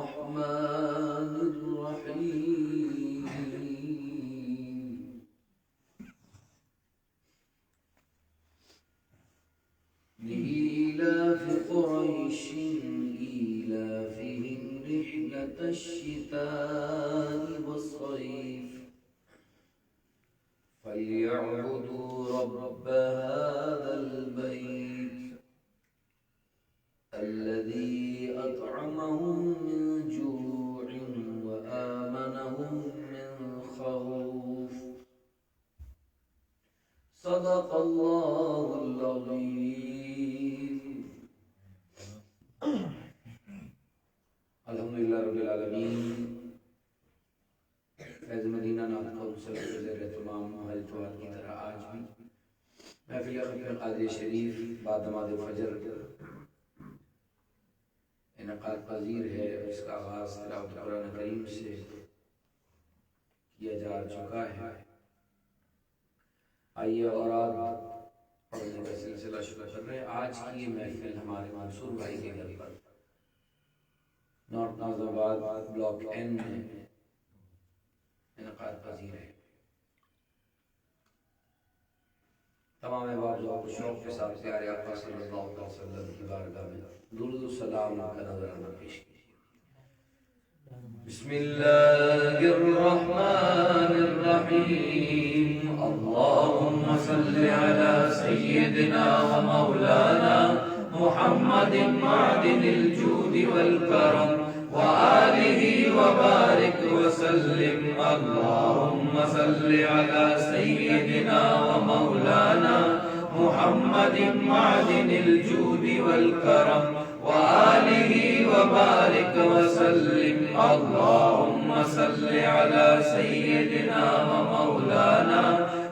الرحمن الرحيم لإيلاف قريش إيلافهم رحلة الشتاء والصيف فليعبدوا رب هذا البيت الذي أطعمهم من جوع وآمنهم من خوف صدق الله العظيم. الحمدللہ رب العالمین. فیض مدینہ نام قوم صلی اللہ علیہ تمام محل توال کی طرح آج بھی محفل ختم قادر شریف بعد نماز فجر انعقاد پذیر ہے. اس کا آغاز تلاوت قرآن کریم سے کیا جا چکا ہے. آئیے اور آپ پڑھنے کا سلسلہ شروع کر رہے ہیں. آج کی یہ محفل ہمارے منصور بھائی کے گھر پر نارتھ نازم آباد بلاک این میں انعقاد پذیر ہے. تمام احباب ذوق و شوق کے ساتھ پیارے آقا صلی اللہ علیہ وسلم کی بارگاہ میں درود و سلام کا نذرانہ پیش کیجیے. بسم اللہ الرحمن الرحیم. اللهم صل على سيدنا ومولانا محمد معدن الجود والكرم وآله وبارك وسلم. اللهم صل على سيدنا ومولانا محمد معدن الجود والكرم وآله وبارك وسلم. اللهم صل على سيدنا ومولانا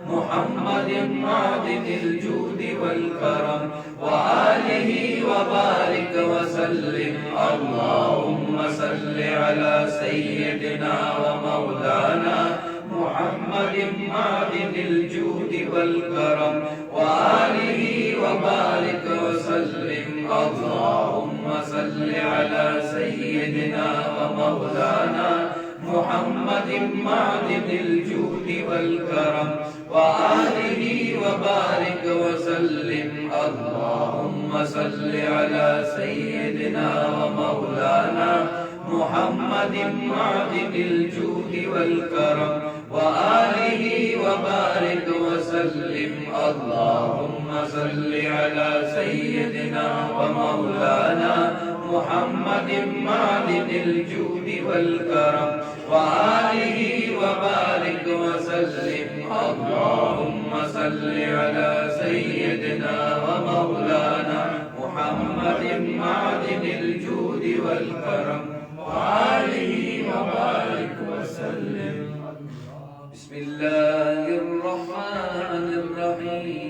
محمد معدن الجود والكرم وآله وبارك وسلم. اللهم صل على سيدنا ومولانا محمد معدن الجود والكرم وآله وبارك وسلم. اللهم صل على سيدنا ومولانا محمد معدن الجود والكرم وآله وبارك وسلم. اللهم صل على سيدنا ومولانا محمد معدن الجود والكرم وآله وبارك وسلم. اللهم صل على سيدنا ومولانا محمد معدن الجود والكرم وآله وبارك وسلم. اللهم صل على سيدنا ومولانا محمد معدن الجود والكرم وآله وبارك وسلم. بسم الله الرحمن الرحيم.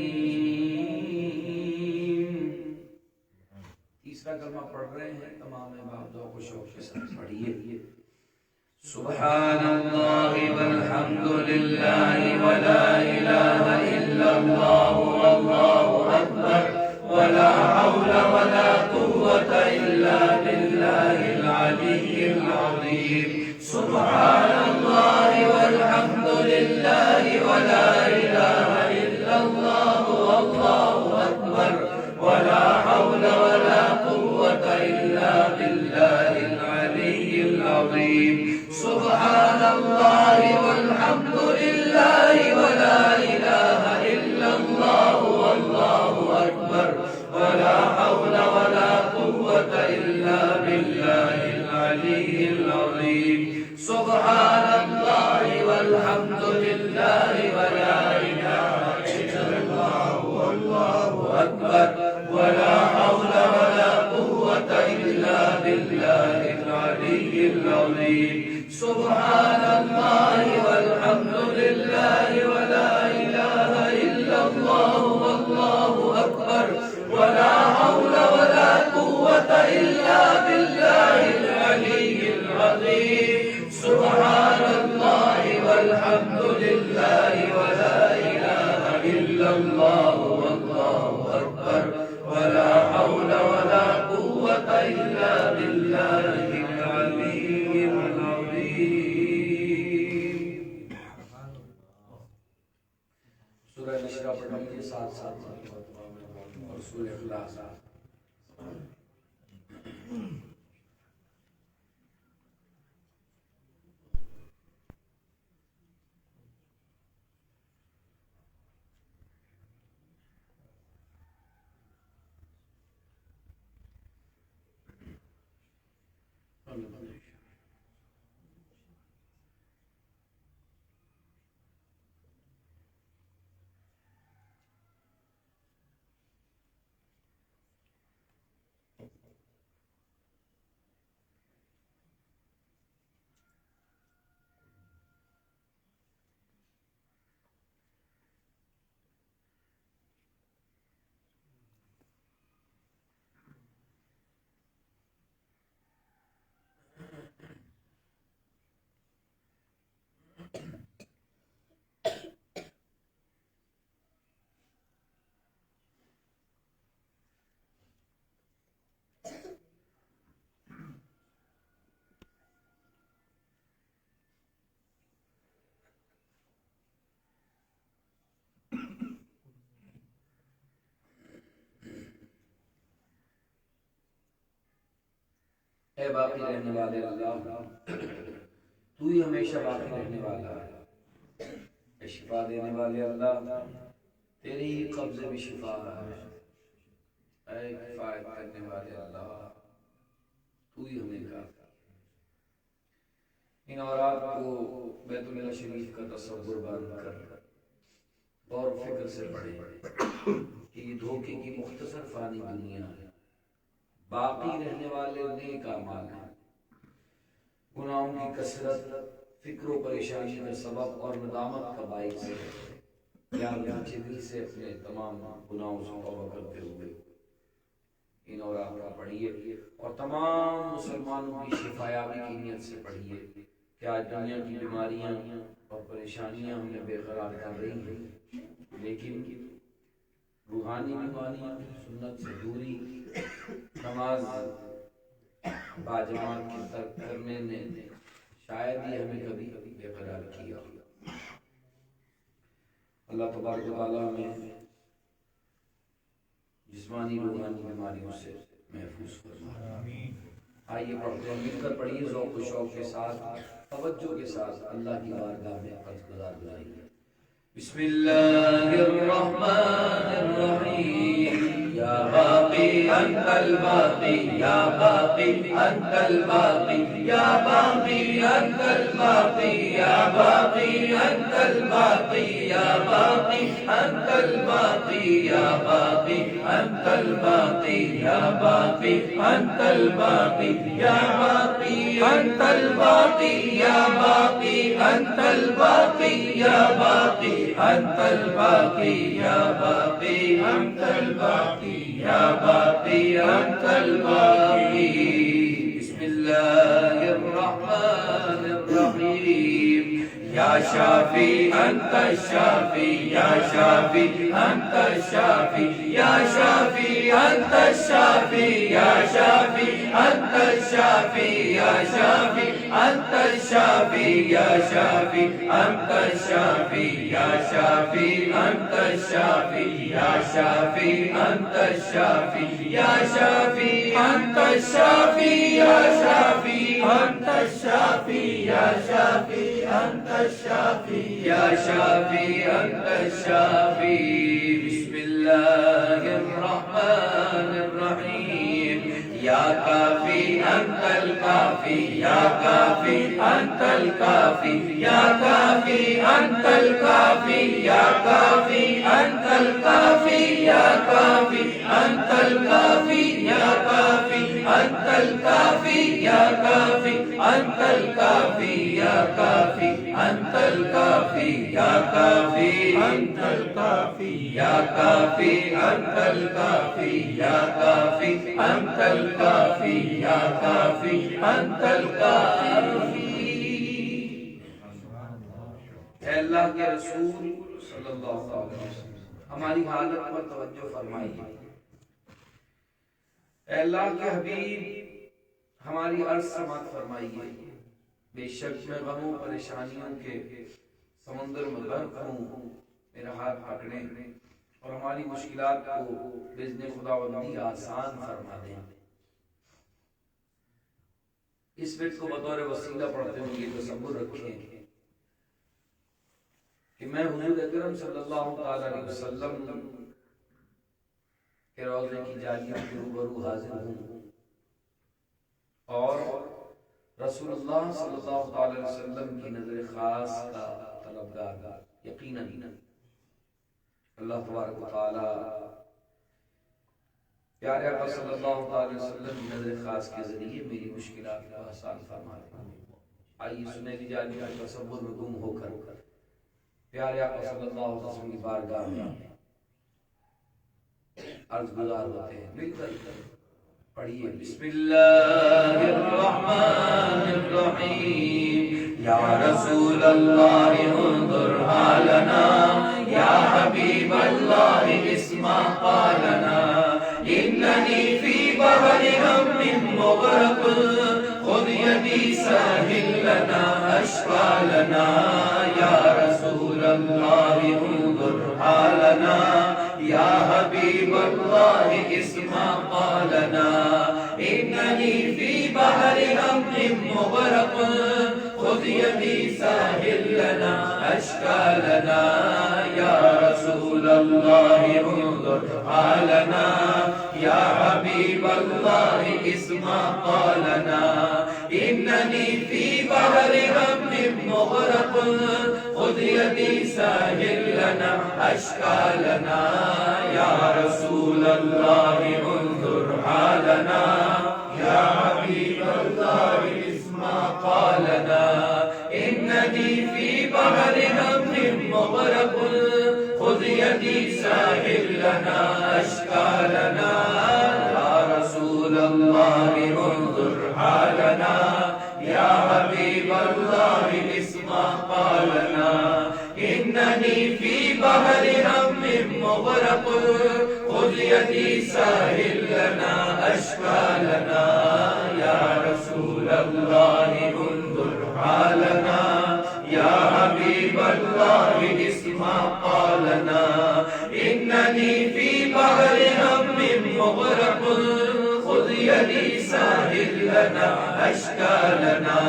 تیسرا کلمہ پڑھ رہے ہیں. تمام احباب ذوق و شوق کے ساتھ پڑھیے. سبحان اللہ والحمد للہ ولا الہ الا اللہ واللہ اکبر ولا حول ولا قوة الا باللہ العلی العظیم. سبحان اللہ والحمد للہ ولا الہ الا اللہ واللہ اکبر ولا حول ولا قوة الا باللہ العلی العظیم. سبحان اللہ والحمد للہ ولا الہ الا اللہ واللہ اکبر ولا حول ولا قوة الا باللہ العلی العظیم. سبحان اللہ والحمد للہ ولا الہ الا اللہ واللہ اکبر ولا حول ولا قوة الا باللہ العلی العظیم. سبحان اللہ والحمد للہ ولا الہ الا اللہ واللہ اکبر ولا حول ولا قوة الا باللہ العلی العظیم. سبحان اللہ والحمد للہ ولا الہ الا اللہ واللہ اکبر ولا حول ولا قوة الا باللہ العلی احساس اے باقی رہنے والے اللہ، تو ہی ہمیشہ باقی رہنے والا ہے۔ اے شفا دینے والے اللہ، تیرے ہی قبضے میں شفا ہے۔ اے کفایت کرنے والے اللہ، تو ہی ہمیں کافی۔ ان اورات کو بیت اللہ شریف کا تصور بند کر غور و فکر سے پڑھیں کہ یہ دھوکے کی مختصر فانی دنیا ہے، باقی رہنے والے نیک اعمال ہیں۔ گناہوں کی کثرت فکر و پریشانی کا سبب اور ندامت کا باعث ہے۔ یا دل سے اپنے تمام گناہوں سے توبہ کرتے ہوئے ان اورات کا پڑھیے، اور تمام مسلمانوں کی شفا یابی کی نیت سے پڑھیے کہ آج دنیا کی بیماریاں اور پریشانیاں ہمیں بے قرار کر رہی ہیں، لیکن روحانی بیماریاں، سنت سے دوری، نماز باجماعت کی ترک کرنے نے شاید ہی ہمیں کبھی بے قرار کیا۔ اللہ تبارک و تعالیٰ ہمیں جسمانی روحانی بیماریوں سے محفوظ فرمائے۔ آئیے پڑھتے ہیں، مل کر پڑھیے، ذوق و شوق کے ساتھ، توجہ کے ساتھ اللہ کی بارگاہ میں قرض گزار گزاریں۔ بسم اللہ الرحمن الرحیم، یا باقی انت الباقی، یا باقی انت الباقی، یا باقی انت الباقی، یا باقی انت الباقی، یا باقی انت الباقی، یا باقی انت الباقی، یا باقی انت الباقی، یا باقی انت الباقی، یا باقی انت الباقی، یا باقی انت الباقی، یا باقی انت الباقی، یا باقی انت الباقی۔ بسم اللہ الرحمن الرحیم، یا شافی انت الشافی، یا شافی انت الشافی، یا شافی انت الشافی، یا شافی انت الشافی، یا شافی انت الشافی، یا شافی انت الشافی، یا شافی انت الشافی، یا شافی انت الشافی، یا شافی انت الشافی، یا شافی انت الشافی، یا شافی انت الشافی، یا شافی انت الشافی۔ بسم اللہ الرحمن الرحیم، یا کافی انت الکافی، یا کافی انت الکافی، یا کافی انت الکافی، یا کافی انت الکافی، یا کافی انت الکافی، یا کافی انت الکافی، یا کافی انت الکافی، یا کافی انت الکافی، یا کافی انت الکافی، یا کافی انت الکافی، یا کافی انت الکافی، یا کافی انت الکافی۔ اے اللہ کے رسول صلی اللہ علیہ وسلم، ہماری حالت پر توجہ فرمائیے۔ اے اللہ کے حبیب، ہماری عرض سماعت فرمائیے۔ بے شک میں غموں پریشانیوں کے سمندر میں غرق ہوں، میرا ہاتھ پکڑیں اور ہماری مشکلات کو بإذن خداوندی آسان فرما دیں۔ اس وقت کو بطور وسیلہ پڑھتے ہوئے یہ تصور رکھیں کہ میں حضور اکرم صلی اللہ تعالی علیہ وسلم کے روضے کی جانب کے روبرو حاضر ہوں اور رسول اللہ صلی اللہ تعالی علیہ وسلم کی نظر خاص کا طلبگار یقیناً اللہ تبارک و تعالی پیارے آقا صلی اللہ تعالی وسلم کی نظر خاص کے ذریعے میری مشکلات کو آسان فرما دے۔ آئیے سنہری جانب کے تصور میں گم ہو کر پیارے آقا صلی اللہ علیہ وسلم کی بارگاہ میں عرض گزار ہوتے ہیں۔ مل کر پڑھیے بسم اللہ الرحمن الرحیم۔ یا رسول اللہ انظر حالنا، یا حبیب اللہ اسمع قالنا، اننی فی بحر غم مغرق، خذ یدی ساحل لنا اشکالنا، یا رسول اللہ انظر حالنا، یا حبیب اللہ اسمع قالنا، اننی فی بحر غم مغرق، خذ یدی ساحل لنا اشکالنا، یا رسول اللہ انظر حالنا، یا حبیب اللہ اسمع قالنا، اننی فی بحر غم مغرق، خذ یدی ساحل لنا اشکالنا، یا رسول اللہ انظر حالنا، یا حبیب اللہ اسمع قالنا، اننی فی بحر غم مغرق، خذ یدی ساحل لنا اشکالنا، یا رسول اللہ انظر حالنا، یا حبیب اللہ اسمع قالنا، اننی فی بحر غم مغرق، خذ یدی ساحل لنا اشکالنا، یا رسول اللہ انظر حالنا، یا حبیب اللہ اسمع قالنا، اننی فی بحر غم مغرق، خذ یدی ساحل لنا اشکالنا،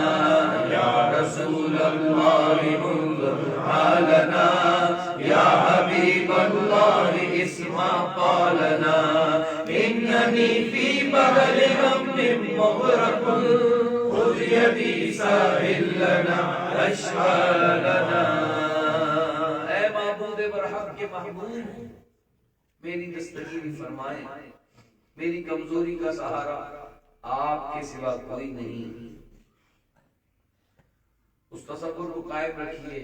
یا رسول اللہ انظر حالنا، یا حبیب اللہ اسمع قالنا، اننی فی بحر غم مغرق، خذ یدی ساحل لنا اشکالنا۔ اے معبود برحق کے محبوب، میری دستگیری فرمائیں، میری کمزوری کا سہارا آپ کے سوا کوئی نہیں۔ اس تصور کو قائم رکھیے،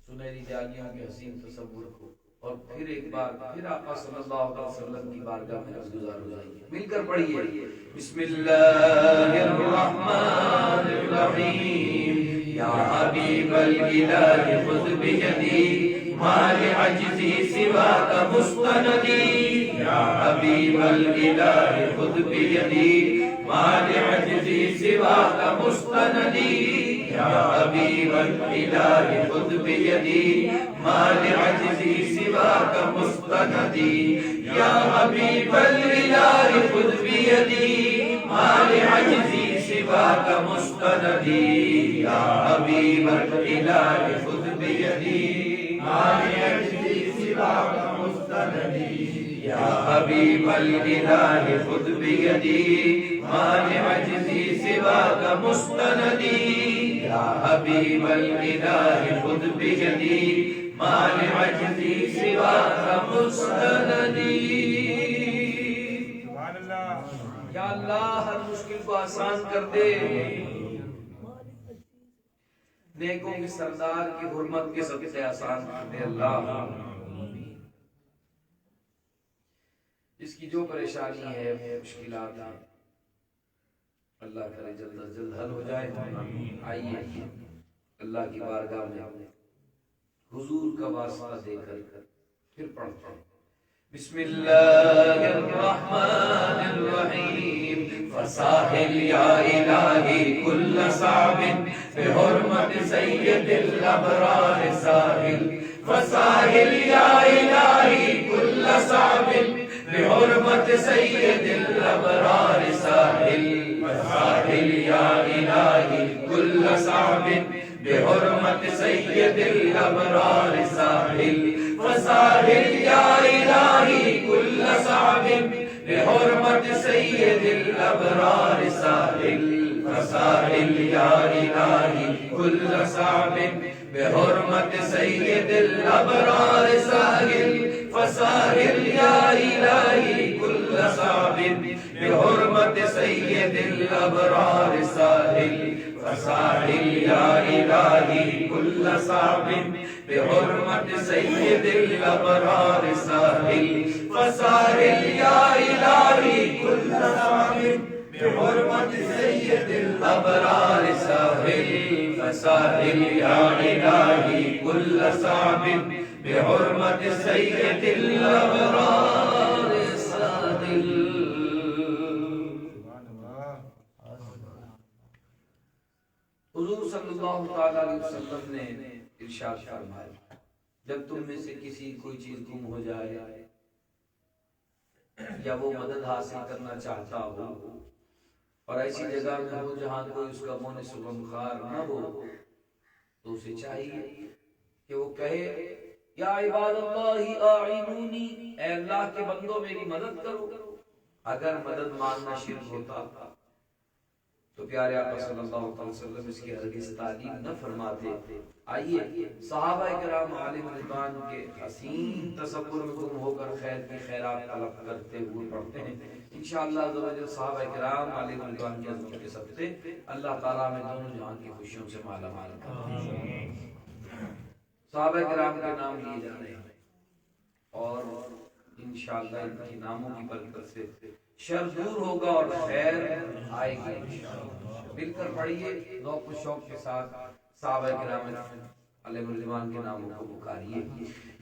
سنہری جانیوں کے حسین تصور کو، اور پھر ایک بار پھر آقا صلی اللہ علیہ وسلم کی بارگاہ میں عرض گزار ہو جائیے۔ مل کر پڑھیے بسم اللہ الرحمن الرحیم۔ یا حبیب الالہ خذ بیدی، ما لعجزی سواک مستندی، یا حبیب الالہ خذ بیدی، ما لعجزی سواک مستندی، یا حبیب الالہ خذ بیدی، ما لعجزی سواک مستندی، یا حبیب الالہ خذ بیدی، ما لعجزی سواک مستندی، یا حبیب الالہ خذ بیدی، ما لعجزی سواک مستندی، یا حبیب الالہ خذ بیدی، ما لعجزی سواک مستندی، یا حبیب الالہ خذ بیدی، ما لعجزی سواک مستندی۔ یا اللہ ہر مشکل کو آسان کر دے، نیکوں کے سردار کی حرمت کے صدقے آسان کر دے اللہ۔ جس کی جو پریشانی ہے، مشکلات ہیں، اللہ کرے جلد از جلد حل ہو جائے۔ آئیے اللہ کی بارگاہ میں حضور کا واسطہ دے کر پھر پڑھتے ہیں۔ بسم اللہ الرحمن الرحیم فساہل یا الہی کل صعب بحرمت سید الابرار ساحل فساہل یا الہی کل صعب بحرمت سید الابرار ساحل فساحل یا الہی کل صعب بحرمت سید الابرار ساحل فساحل یا الہی کل صعب بحرمت سید الابرار ساحل فساحل یا الہی کل صعب بحرمت سید الابرار ساحل فساحل یا الہی کل صعب بحرمت سید الابرار ساحل فساحل یا الہی کل صعب بحرمت سید الابرار ساحل فساحل یا الہی کل صعب بحرمت سید الابرار ساحل فساحل یا الہی کل صعب بحرمت سید الابرار ساحل. حضور صلی اللہ تعالی علیہ وسلم نے ارشاد فرمایا جب تم میں سے کسی کوئی چیز گم ہو جائے یا وہ مدد حاصل کرنا چاہتا ہو اور ایسی جگہ میں ہو جہاں کوئی اس کا منصف غمخوار نہ ہو تو اسے چاہیے کہ وہ کہے یا عباد اللہ اعینونی، اے اللہ کے بندوں میری مدد کرو. اگر مدد مانگنا شرک ہوتا تو پیارے آقا صلی اللہ علیہ وسلم اس کی ہرگز تعلیم نہ فرماتے. آئیے صحابہ کرام علیہ رضوان کے حسین تصور میں گم ہو کر خیر کی خیرات طلب کرتے ہوئے پڑھتے ہیں انشاءاللہ صحابہ کرام علیہ رضوان کی عظمت کے صدقے اللہ تعالیٰ میں دونوں جہاں کی خوشیوں سے مالا مال کرے. صحابہ کرام کے نام لیے جا رہے ہیں اور انشاءاللہ ان کے ناموں کی برکت سے شر دور ہوگا اور خیر آئے گی انشاءاللہ. مل کر پڑھیے ذوق و شوق کے ساتھ صحابہ کرام علیہ رضوان کے ناموں کو پکاریے.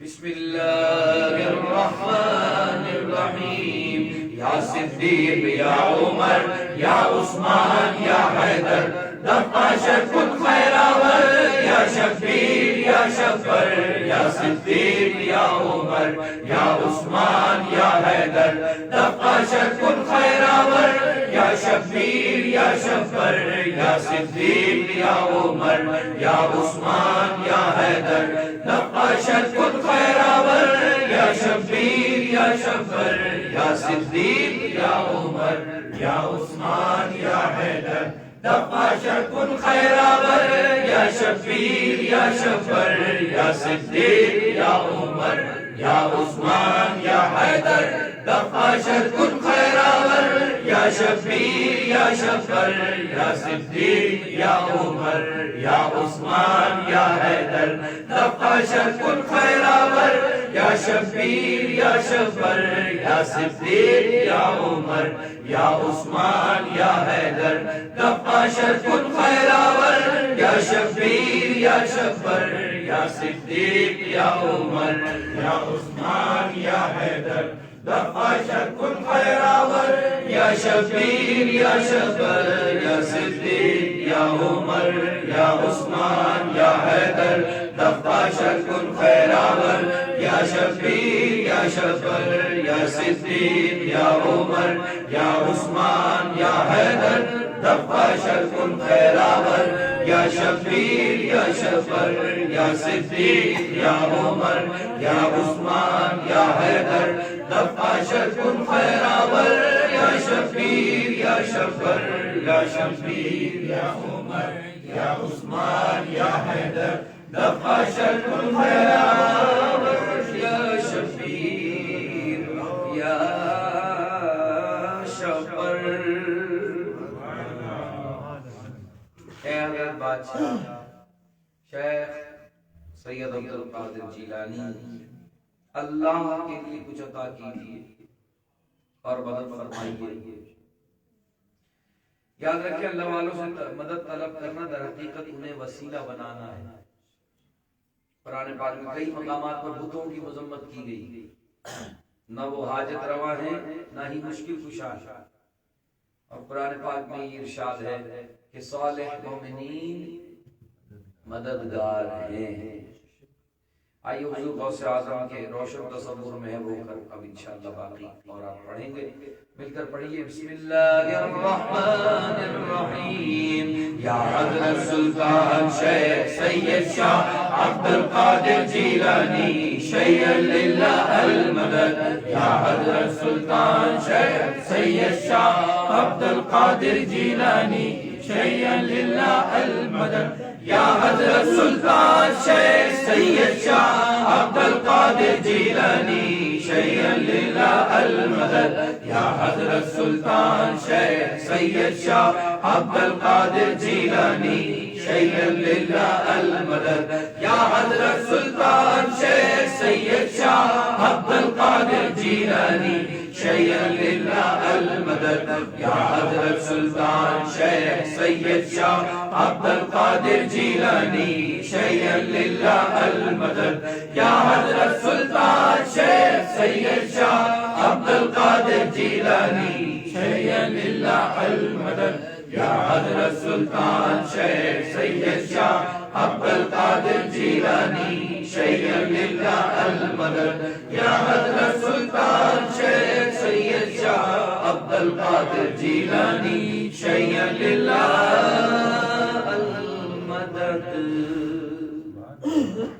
بسم اللہ الرحمن الرحیم یا صدیق یا عمر یا عثمان یا حیدر دفع شرف خیراور یا شفیع یا شفر یا صدیق یا عمر یا عثمان یا حیدر دفع شرف خیراور یا شفیع یا شفر یا صدیق یا عمر یا عثمان یا حیدر دفع شرف خیراور یا شفیع یا شفر یا صدیق یا عمر یا عثمان یا حیدر دفع شرف خیراور یا شفیع یا شفر یا صدیق یا عمر یا عثمان یا حیدر دفع شرف خیراور یا شفیع یا شفر یا صدیق یا عمر یا عثمان یا حیدر دفع شرف خیراور یا شفیع یا شفر یا صدیق یا عمر یا عثمان یا حیدر دفع شرف خیراور یا شفیع یا شفر یا صدیق یا عمر یا عثمان یا حیدر دفع شرف خیراور یا شفیع یا شفر یا صدیق یا عمر یا عثمان یا حیدر دفع شرف خیراور یا شفیع یا شفر یا صدیق یا عمر یا عثمان یا حیدر دفع شرف خیراور یا شفیع یا شفر یا صدیق یا عمر یا عثمان یا حیدر دفع شرف خیراور یا شفیع یا شفر یا شفیع یا عمر یا عثمان یا حیدر دفع شرف خیراور یا شفیع یا شفر. اے حضرت بادشاہ شیخ سید عبدالقادر جیلانی اللہ کے لیے کچھ عطا کیجیے اور مدد فرمائیے. یاد رکھیں اللہ والوں سے مدد طلب کرنا در حقیقت انہیں وسیلہ بنانا ہے. قرآن پاک میں کئی مقامات پر بتوں کی مذمت کی گئی نہ وہ حاجت روا ہیں نہ ہی مشکل کشا ہے۔ اور قرآن پاک میں یہ ارشاد ہے کہ صالح مومنین مددگار ہیں۔ آئیے حضور غوث اعظم کے روشن تصور میں ہو کر اب انشاءاللہ باقی اور آپ پڑھیں گے، مل کر پڑھیے۔ بسم اللہ الرحمن الرحیم۔ یا حضرت سلطان شیخ سید شاہ عبد القادر جیلانی شیخ للہ المدد۔ یا حضرت سلطان شیخ سید شاہ عبد القادر جیلانی شیخ للہ المدد۔ یا حضرت سلطان شیخ سید شاہ عبد القادر جیلانی شیخ للہ المدد۔ یا حضرت سلطان شیخ سید شاہ عبد القادر جیلانی شیخ للہ المدد۔ یا حضرت سلطان شیخ سید شاہ عبد القادر جیلانی شیخ للہ المدد۔ یا حضرت سلطان شیخ سید شاہ عبد القادر جیلانی شیخ للہ المدد۔ یا حضرت سلطان شیخ سید شاہ عبد القادر جیلانی شیخ للہ المدد۔ یا حضرت سلطان شیخ سید شاہ عبد القادر جیلانی شیخ للہ المدد۔ یا حضرت سلطان شیخ سید شاہ عبد القادر جیلانی شیخ للہ المدد۔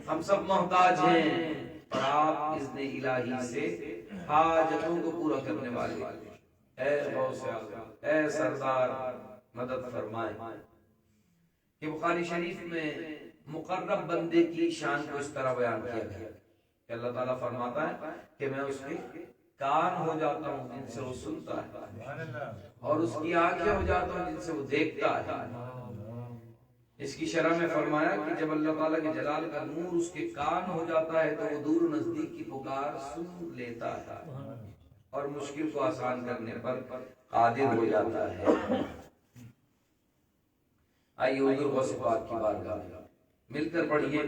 ہم سب محتاج ہیں اور آپ اذن الہی سے حاجتوں کو پورا کرنے والے۔ اے غوث اعظم، اے سردار، مدد فرمائے۔ کہ بخاری شریف میں مقرب بندے کی شان کو اس طرح بیان کیا گیا کہ اللہ تعالیٰ فرماتا ہے کہ میں اس کے کان ہو جاتا ہوں جن سے وہ سنتا ہے، اور اس کی آنکھیں ہو جاتا ہوں جن سے وہ دیکھتا ہے۔ اس کی شرح میں فرمایا کہ جب اللہ تعالیٰ کے جلال کا نور اس کے کان ہو جاتا ہے تو وہ دور و نزدیک کی پکار سن لیتا ہے اور مشکل کو آسان کرنے پر قادر ہو جاتا ہے۔ آئیے حضور غوث پاک کی بارگاہ میں مل کر پڑھیے۔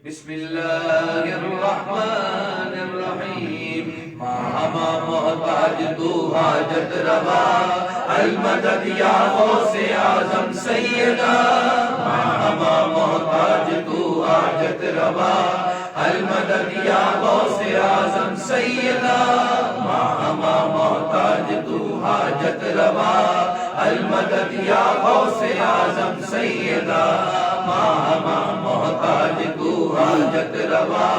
بسم اللہ الرحمن الرحیم۔ ماہما محتاج تو حاجت روا المدد یا غوث اعظم سیدہ۔ ماہما محتاج تو حاجت روا المدد یا غوث اعظم سیدہ۔ ماہما محتاج تو حاجت روا المدد یا غوث اعظم سیدہ۔ ماہما محتاج تو حاجت روا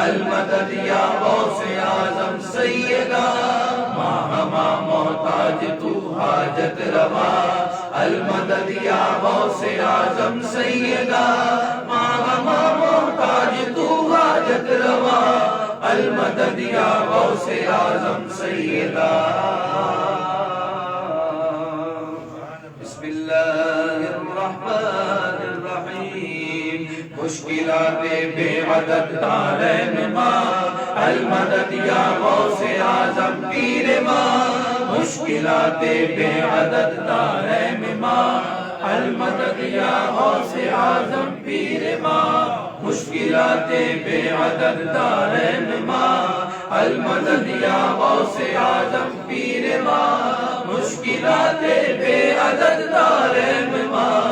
المدد یا غوث اعظم سیدہ۔ ماہما محتاج تو حاجت روا المدد یا غوث اعظم سیدہ۔ ماہما محتاج تو حاجت روا المدد یا غوث اعظم سیدہ۔ بسم اللہ الرحمن الرحیم۔ مشکلات بے عدد دارین ماں المدد یا غوث اعظم پیر ماں۔ مشکلات بے عدد دارین ماں المدد یا غوث اعظم پیر ماں۔ مشکلات بے عدد دارین ماں المدد یا غوث اعظم پیر ماں۔ مشکلات بے عدد دارین ماں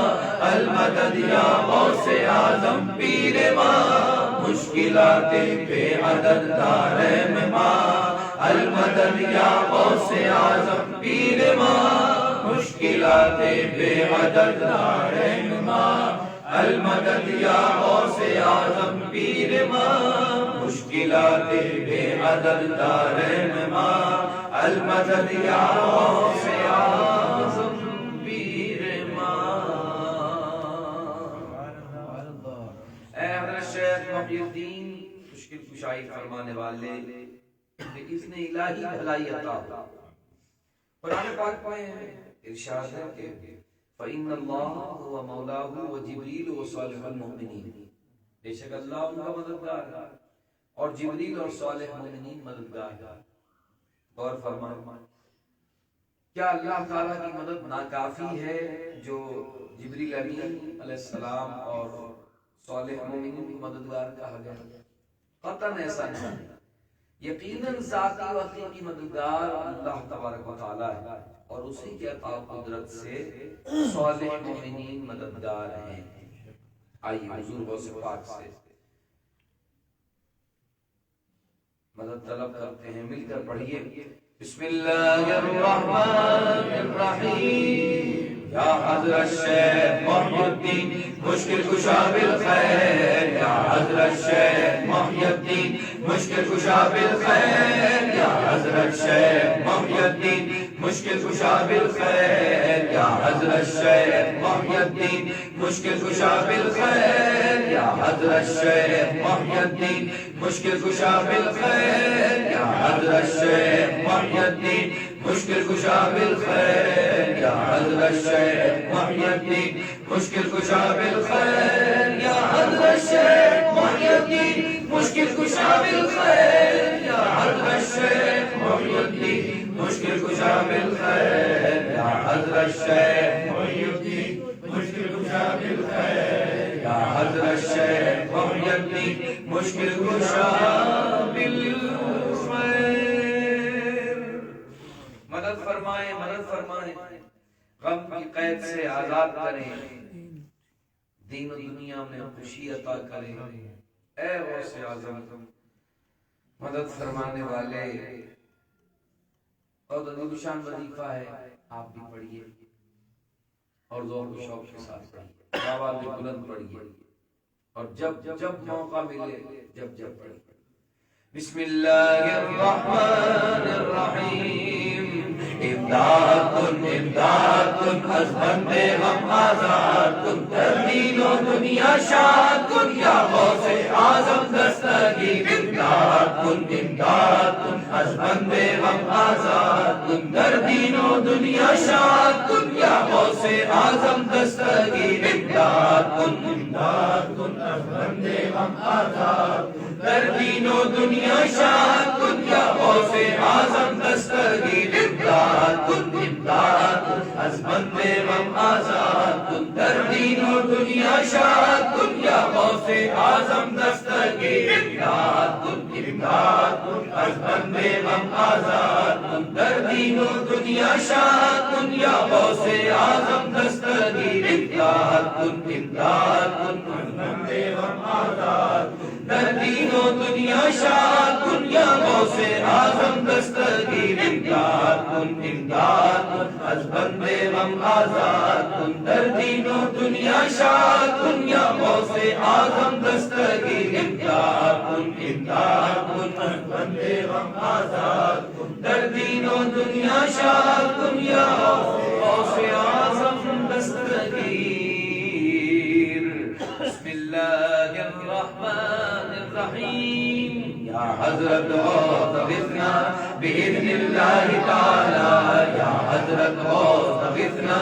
المدد یا غوث اعظم پیر ماں۔ مشکلات بے عدد دارین ماں المدد یا غوث اعظم پیر ماں۔ مشکلات بے عدد دارین ماں المدد یا غوث اعظم پیر ماں۔ مشکلات بے عدد دارین ماں المدد یا غوث اعظم پیر ماں۔ اے حضرت شیخ محی الدین مشکل کشائی فرمانے والے، اس نے الہی بھلائی عطا۔ قرآن پاک میں ارشاد ہے کہ فَإِنَّ اللَّهَ هُوَ مَوْلَاهُ وَجِبْرِيلُ وَصَالِحُ الْمُؤْمِنِينَ۔ بے شک اللہ ان کا مددگار ہے اور جبریل اور صالح مومنین مددگار ہے۔ اور فرمائے کیا اللہ تعالیٰ کی مدد ناکافی ہے جو جبریل امین علیہ السلام اور صالح مومنین کی مددگار کہا گیا؟ قطعاً ایسا نہیں۔ یقیناً ذاتی و حقیقی مددگار اللہ تبارک و تعالی ہے اور اسی کے عطا قدرت سے صالح مومنین مددگار ہیں. آئیے حضور غوث پاک سے مدد طلب کرتے ہیں. مل کر پڑھیے بسم اللہ الرحمن الرحیم. یا حضرت شیخ محی الدین مشکل کشا بالخیر. یا حضرت شیخ محی الدین مشکل کشا بالخیر. یا حضرت شیخ محی الدین مشکل کشا بالخیر. یا حضرت شیخ محی الدین مشکل کشا بالخیر. یا حضرت شیخ محی الدین مشکل کشا بالخیر. یا حضرت شیخ محی الدین مشکل کشا بالخیر. یا حضرت شیخ محی الدین مشکل کشا بالخیر. یا حضرت شیخ محی الدین مشکل کشا بالخیر. یا حضرت شیخ محی الدین مشکل کشا بالخیر. یا حضرت شیخ محی الدین مشکل کشا بالخیر. یا حضرت شیخ محی الدین مشکل کشا بالخیر. مدد فرمائیں مدد فرمائیں. غم کی قید سے آزاد کریں. دین و دنیا میں خوشی عطا کریں. اے غوث اعظم مدد فرمانے والے. اور عظیم شان وظیفہ ہے آپ بھی پڑھیے اور ذوق و شوق کے ساتھ پڑھیے. آواز بلند پڑھیے اور جب جب موقع ملے جب پڑھیے. بسم اللہ الرحمن الرحیم. امداد کن امداد کن از بندے غم آزاد کن. در دین و دنیا شاد کن یا غوث اعظم دستگیر. امداد کن امداد کن از بندے غم آزاد کن. در دین و دنیا شاد کن یا غوث اعظم دستگیر. امداد کن امداد کن از بندے غم آزاد کن. در دین و دنیا شاد کن یا غوث اعظم دستگیر. امداد کن امداد کن از بندے غم آزاد کن. در دین و دنیا شاد کن یا غوث اعظم دستگیر. امداد کن امداد کن از بندے غم آزاد کن. در دین و دنیا شاد کن یا غوث اعظم دستگیر. امداد کن امداد کن از بندے غم آزاد کن. در دین و دنیا شاد کن یا غوث اعظم دستگیر. امداد کن امداد کن از بندے غم آزاد کن. در دین و دنیا شاد کن یا غوث اعظم دستگیر. امداد کن امداد کن از بندے غم آزاد کن. در دین و دنیا شاد کن یا غوث اعظم دستگیر. بسم اللہ الرحمن الرحیم. یا حضرت غوث اغثنا بإذن اللہ تعالی. یا حضرت غوث اغثنا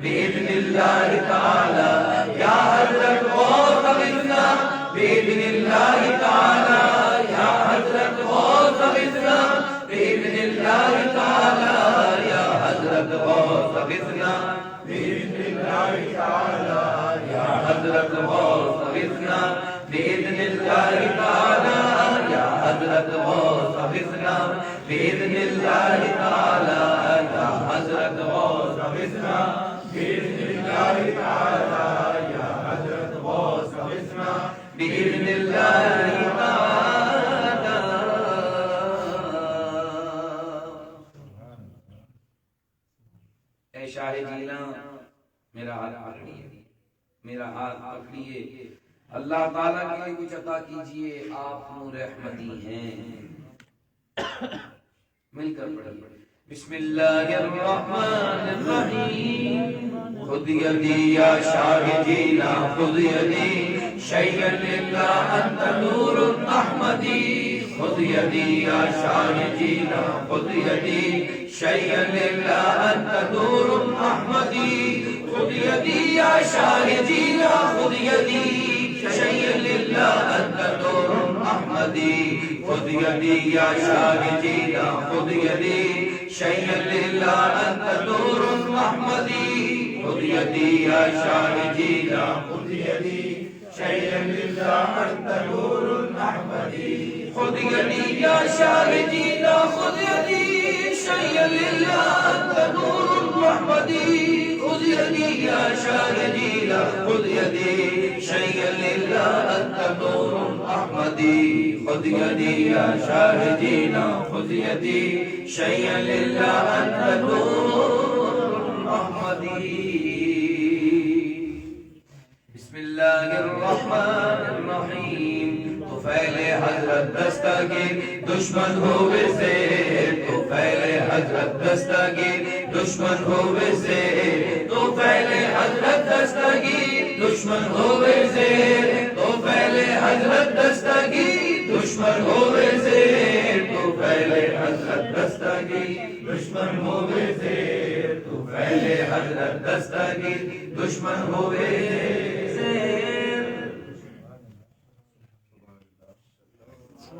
بإذن اللہ تعالی. یا حضرت غوث اغثنا بإذن اللہ تعالی. یا حضرت غوث اغثنا بإذن اللہ تعالی. یا حضرت غوث اغثنا بإذن اللہ تعالی. یا حضرت غوث اغثنا بإذن اللہ تعالی. یا حضرت غوث اغثنا بإذن اللہ تعالی. یا حضرت غوث اغثنا بإذن اللہ تعالی. یا حضرت غوث اغثنا بإذن اللہ تعالی. اے شاہ جیلاں میرا ہاتھ پکڑیے میرا ہاتھ پکڑیے. اللہ تعالیٰ کے لیے کچھ عطا کیجئے. آپ نور رحمتی ہیں. مل کر پڑھیے بسم اللہ الرحمن الرحیم. خود یدی یا شاہ جینا خود یدی شیئا للہ انت نور احمدی. خود یدی یا شاہ جینا خود یدی شیئا للہ انت نور احمدی. خود یدی یا شاہ جینا خود یدی شیئا للہ انت نور احمدی. خود یدی یا شاہ جینا خود یدی شیئا للہ انت نور احمدی. خود یدی یا شاہ جینا خود یدی شیئا للہ انت نور احمدی. خذ يدي يا شاهدي لا خذ يدي شيئا لله أنت نور محمدي خذ يدي يا شاهدي لا خذ يدي شيئا لله أنت نور أحمدي خذ يدي يا شاهدي لا خذ يدي شيئا لله أنت نور أحمدي. بسم الله الرحمن الرحيم طفیل حضرت دستگیر دشمن ہوئے زیر طفیل حضرت دستگیر دشمن ہوئے زیر طفیل حضرت دستگیر دشمن ہوئے زیر طفیل حضرت دستگیر دشمن ہوئے زیر طفیل حضرت دستگیر دشمن ہوئے زیر طفیل حضرت دستگیر دشمن ہوئے زیر.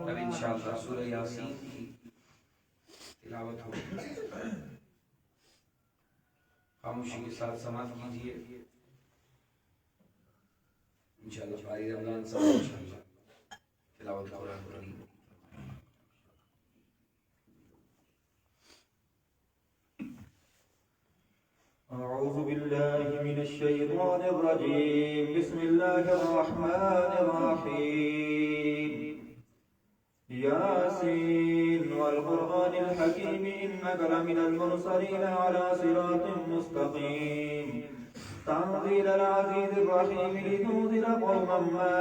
اب انشاءاللہ سورہ یاسین کی تلاوت ہوگی. خاموشی کے ساتھ سماعت کیجیے. انشاءاللہ فاری رمضان صاحب تلاوت قرآن کریم. أعوذ بالله من الشيطان الرجيم. بسم الله الرحمن الرحيم. ياسين والقرآن الحكيم إنك لمن المرسلين على صراط مستقيم تنزيل العزيز الرحيم لتنذر قوما ما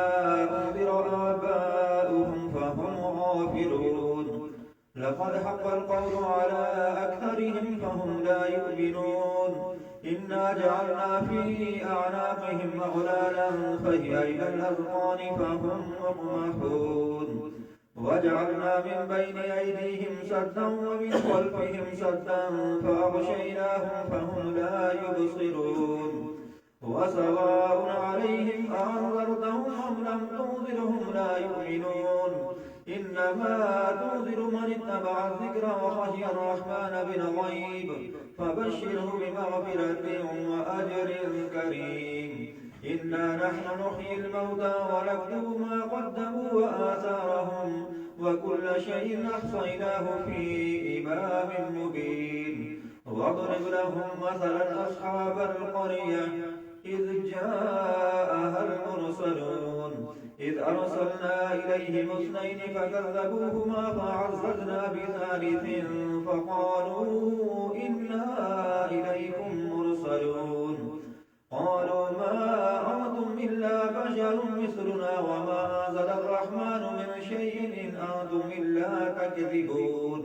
أنذر آباؤهم فهم غافلون لقد حق القول على أكثرهم فهم لا يؤمنون إنا جعلنا في أعناقهم أغلالا فهي إلى الأذقان فهم مقمحون وجعلنا من بين أيديهم سدا ومن خلفهم سدا فأغشيناهم فهم لا يبصرون وسواء عليهم أنذرتهم أم لم تنذرهم لا يؤمنون إنما تنذر من اتبع الذكر وخشي الرحمن بالغيب فبشره بمغفرة وأجر كريم. إنا نحن نحيي الموتى ونكتب ما قدموا وآثارهم وكل شيء أحصيناه في إمام مبين. واضرب لهم مثلا أصحاب القرية إذ جاءها المرسلون إذ أرسلنا إليهم اثنين فكذبوهما فعززنا بثالث فقالوا إنا إليكم مرسلون قالوا ما أنتم إلا بشر مثلنا وما أنزل الرحمن من شيء إن أنتم إلا تكذبون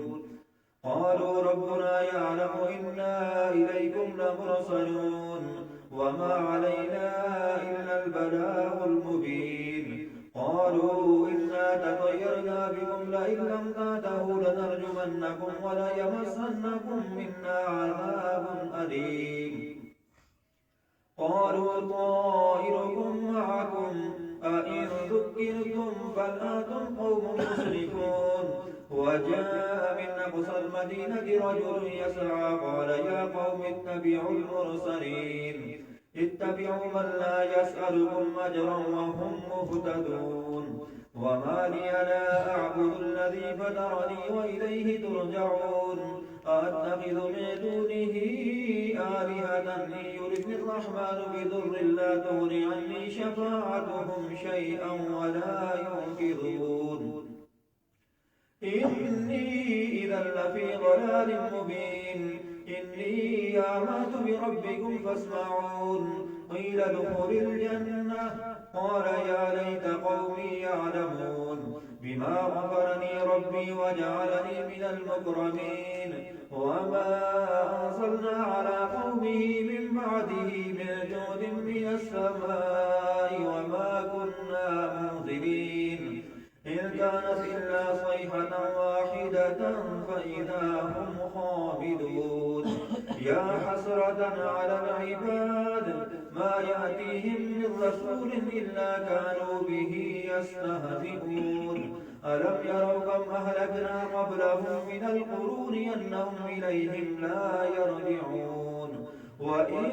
قالوا ربنا يعلم إنا إليكم لمرسلون وما علينا إلا البلاغ المبين. قالوا إنا تطيرنا بكم لئن لم تنتهوا لنرجمنكم وليمسنكم منا عذاب أليم. قالوا طائركم معكم أئن ذكرتم بل أنتم قوم مسرفون. وجاء من أقصى المدينة رجل يسعى قال يا قوم اتبعوا المرسلين اتبعوا من لا يسألكم أجرا وهم مهتدون. وما لي لا أعبد الذي فطرني وإليه ترجعون أأتخذ من دونه آلهة إن يردني الرحمن بضر لا تغني عني شفاعتهم شيئا ولا ينقذون. إني إذا لفي ضلال مبين. إني آمنت بربكم فاسمعون. قيل ادخل الجنة قال يا ليت قومي يعلمون بما غفرني ربي وجعلني من المكرمين. وما أرسلنا على قومه من بعده من جود من السماء وما كنا منزلين إن كانت إلا صيحة واحدة فإذا هم خامدون. يا حسرة على العباد ما يأتيهم من رسول إلا كانوا به يستهزئون. ألم يروا كم أهلكنا قبلهم من القرون أنهم إليهم لا يرجعون. وإن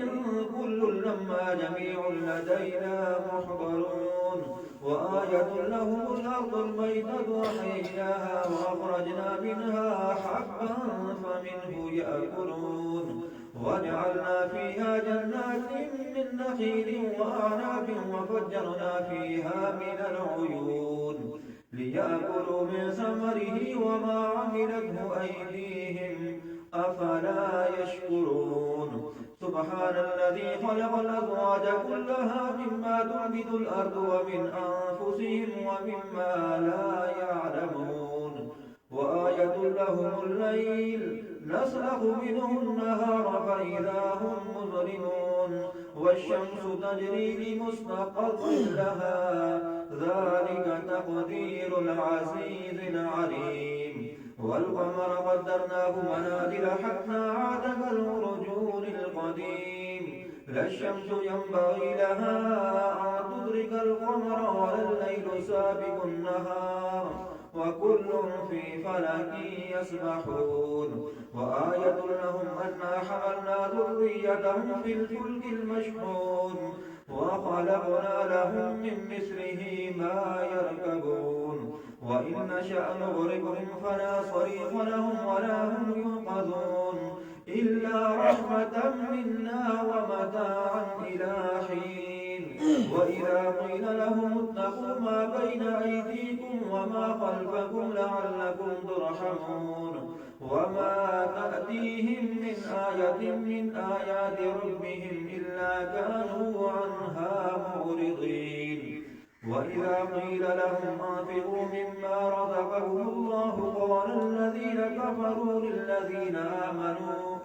كل لما جميع لدينا محضرون. وآية لهم الأرض الميتة وأحييناها وأخرجنا منها حبا فمنه يأكلون وجعلنا فيها جنات من نخيل وأعناب وفجرنا فيها من العيون ليأكلوا من ثمره وما عملته أيديهم أفلا يشكرون سبحان الذي خلق الأزواج كلها مما تنبت الأرض ومن أنفسهم ومما لا يعلمون وآية لهم الليل نسلخ منه النهار فإذا هم مظلمون والشمس تجري لمستقر لها ذلك تقدير العزيز العليم والقمر قدرناه منازل حتى عاد كالعرجون القديم لا الشمس ينبغي لها أن تدرك القمر ولا الليل سابق النهار وكل في فلك يسبحون وآية لهم أنا حملنا ذريتهم في الفلك المشحون وخلقنا لهم من مثله ما يركبون وإن نشأ نغرقهم فلا صريخ لهم ولا هم ينقذون إلا رحمة منا ومتاعا إلى حين وإذا قيل لهم اتقوا ما بين أيديكم وما خلفكم لعلكم ترحمون وما تأتيهم من آية من آيات ربهم إلا كانوا عنها معرضين وإذا قيل لهم أنفقوا مما رزقكم الله قال الذين كفروا للذين آمنوا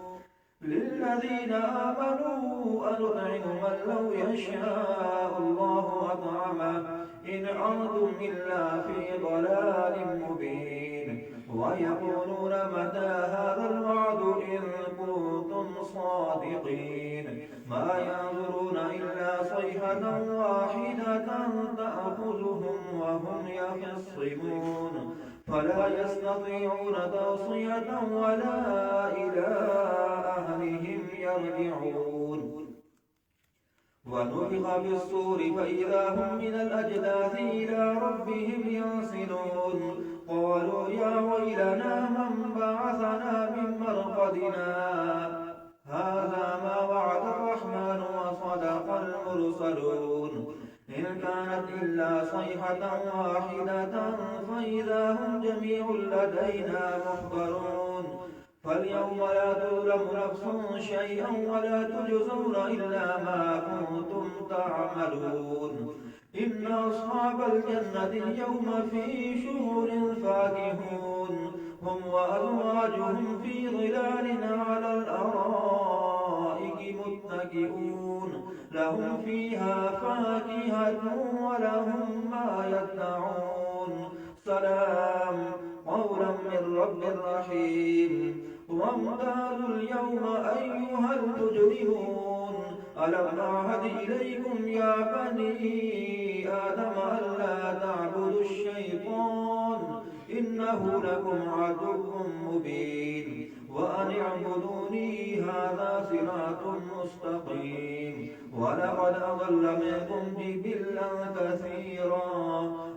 أنطعم من لو يشاء الله أطعمه إن أنتم إلا في ضلال مبين ويقولون متى هذا الوعد إن كنتم صادقين ما ينظرون إلا صيحة واحدة تأخذهم وهم يخصمون فلا يستطيعون توصية ولا إلى أهلهم يرجعون ونفخ بالصور فإذا هم من الأجداث إلى ربهم ينسلون قالوا يا ويلنا من بعثنا من مرقدنا هذا ما وعد الرحمن وصدق المرسلون إن كانت إلا صيحة واحدة فإذا هم جميع لدينا محضرون فاليوم لا تظلم نفس شيئا ولا تجزون إلا ما كنتم تعملون إن أصحاب الجنة اليوم في شغل فاكهون هم وأزواجهم في ظلال على الأرائك متكئون لهم فيها فاكهة ولهم ما يدعون سلام قولا من رب رحيم وامتازوا اليوم أيها المجرمون ألم أعهد إليكم يا بني آدم ألا تعبدوا الشيطان إنه لكم عدو مبين وأن اعبدوني هذا صراط مستقيم ولقد أضل منكم جبلا كثيرا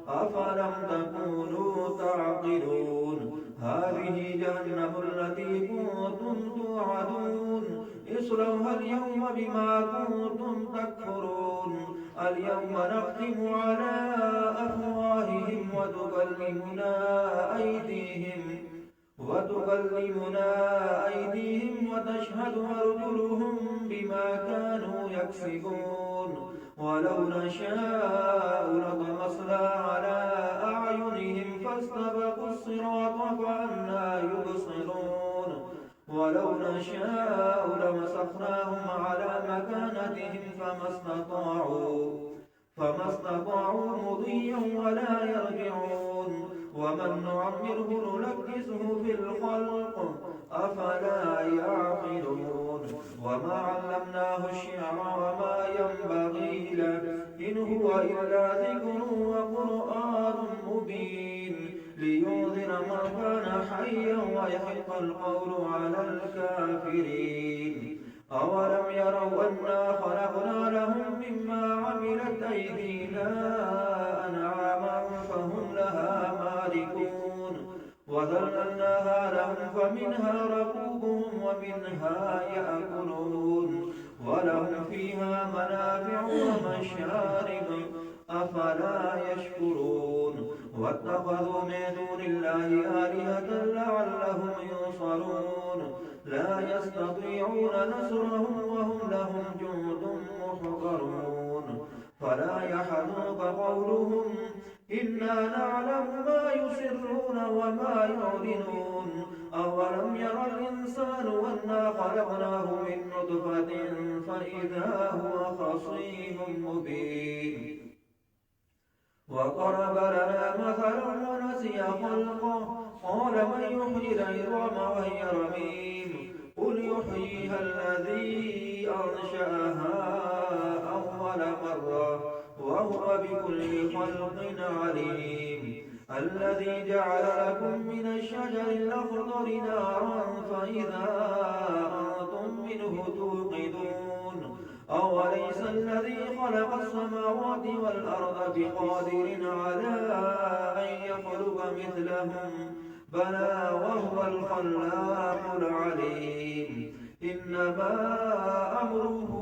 أفلم تكونوا تعقلون هذه جهنم التي كنتم توعدون اصلوها اليوم بما كنتم تكفرون اليوم نختم على أفواههم وتكلمنا أيديهم وتشهد أرجلهم بما كانوا يكسبون ولو نشاء لطمسنا على أعينهم فاستبقوا الصراط فأنى يبصرون ولو نشاء لمسخناهم على مكانتهم فما استطاعوا مضيا ولا يرجعون ومن نعمره ننكسه في الخلق أفلا يعقلون وما علمناه الشعر وما ينبغي له إن هو إلا ذكر وقرآن مبين لينذر من كان حيا ويحق القول على الكافرين أولم يروا أنا خلقنا لهم مما عملت أيدينا أنعاما فهم لها مالكون وذللناها لهم فمنها ركوبهم ومنها يأكلون ولهم فيها منافع ومشارب أفلا يشكرون واتخذوا من دون الله آلهة لعلهم ينصرون لا يستطيعون نصرهم وهم لهم جند محضرون فلا يحزنك قولهم إنا نعلم ما يسرون وما يعلنون أولم ير الإنسان أنا خلقناه من نطفة فإذا هو خصيم مبين وضرب لنا مثلا ونسي خلقه قال من يحيي العظام وهي رميم قل يحييها الذي أنشأها أول مرة وهو بكل خلق عليم الذي جعل لكم من الشجر الأخضر نارا فإذا أنتم منه توقدون أوليس الذي خلق السماوات والأرض بقادر على أن يخلق مثلهم بلى وهو الخلاق العليم إنما أمره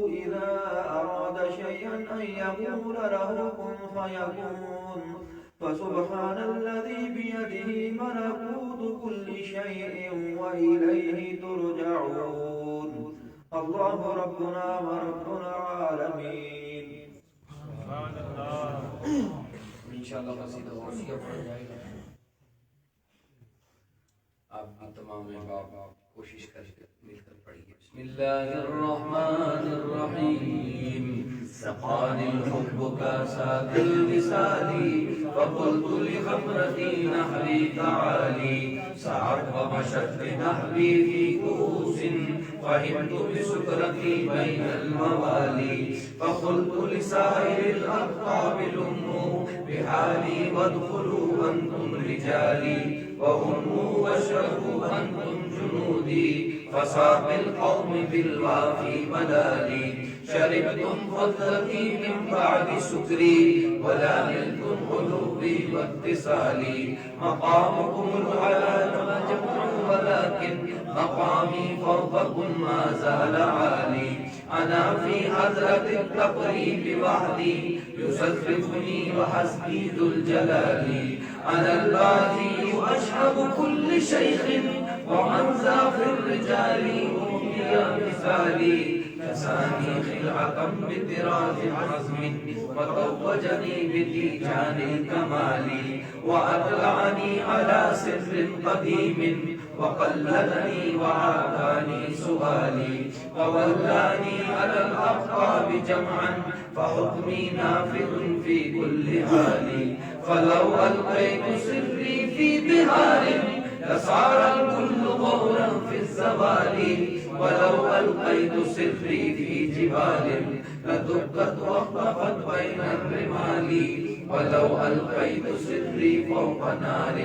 إذا أراد شيئا أن يقول له كن فيكون فسبحان الذي بيده ملكوت كل شيء وإليه ترجعون الله ربنا ورب العالمين انشاءاللہ قصیدہ غوثیہ پڑھ جائے گا. آپ بھی تمام احباب کوشش کر مل کر پڑھیے. بسم اللہ الرحمن الرحیم. سقاني الحب كاسات الوصال فقلت لخمرتي نحري تعالي سعت ومشت بنحبي في كؤوس فهمت بسكرتي بين الموالي فقلت لسائر الأرقاب لموا بحالي وادخلوا أنتم رجالي وهموا واشربوا أنتم جنودي فصاب القوم بالوافي ملالي شربتم فضلتي من بعد سكري ولا نلتم علوي واتصالي مقامكم العلا جمع ولكن مقامي فوقكم ما زال عالي أنا في حضرة التقريب وحدي يسرفني وحسبي ذو الجلال أنا الباقي أشهب كل شيخ ومن ذا في الرجال أمي مثالي كساني خلعة بدراج عزم وتوجني بتيجان الكمال وأطلعني على سر قديم وقلدني وعافاني سؤالي وولاني على الأقطاب جمعا فحكمي نافذ في كل حال فلو ألقيت سري في بهار لصار الكل غورا في الزوال ولو ألقيت سري في جبال لدقت واختفت بين الرمال ولو ألقيت سري فوق نار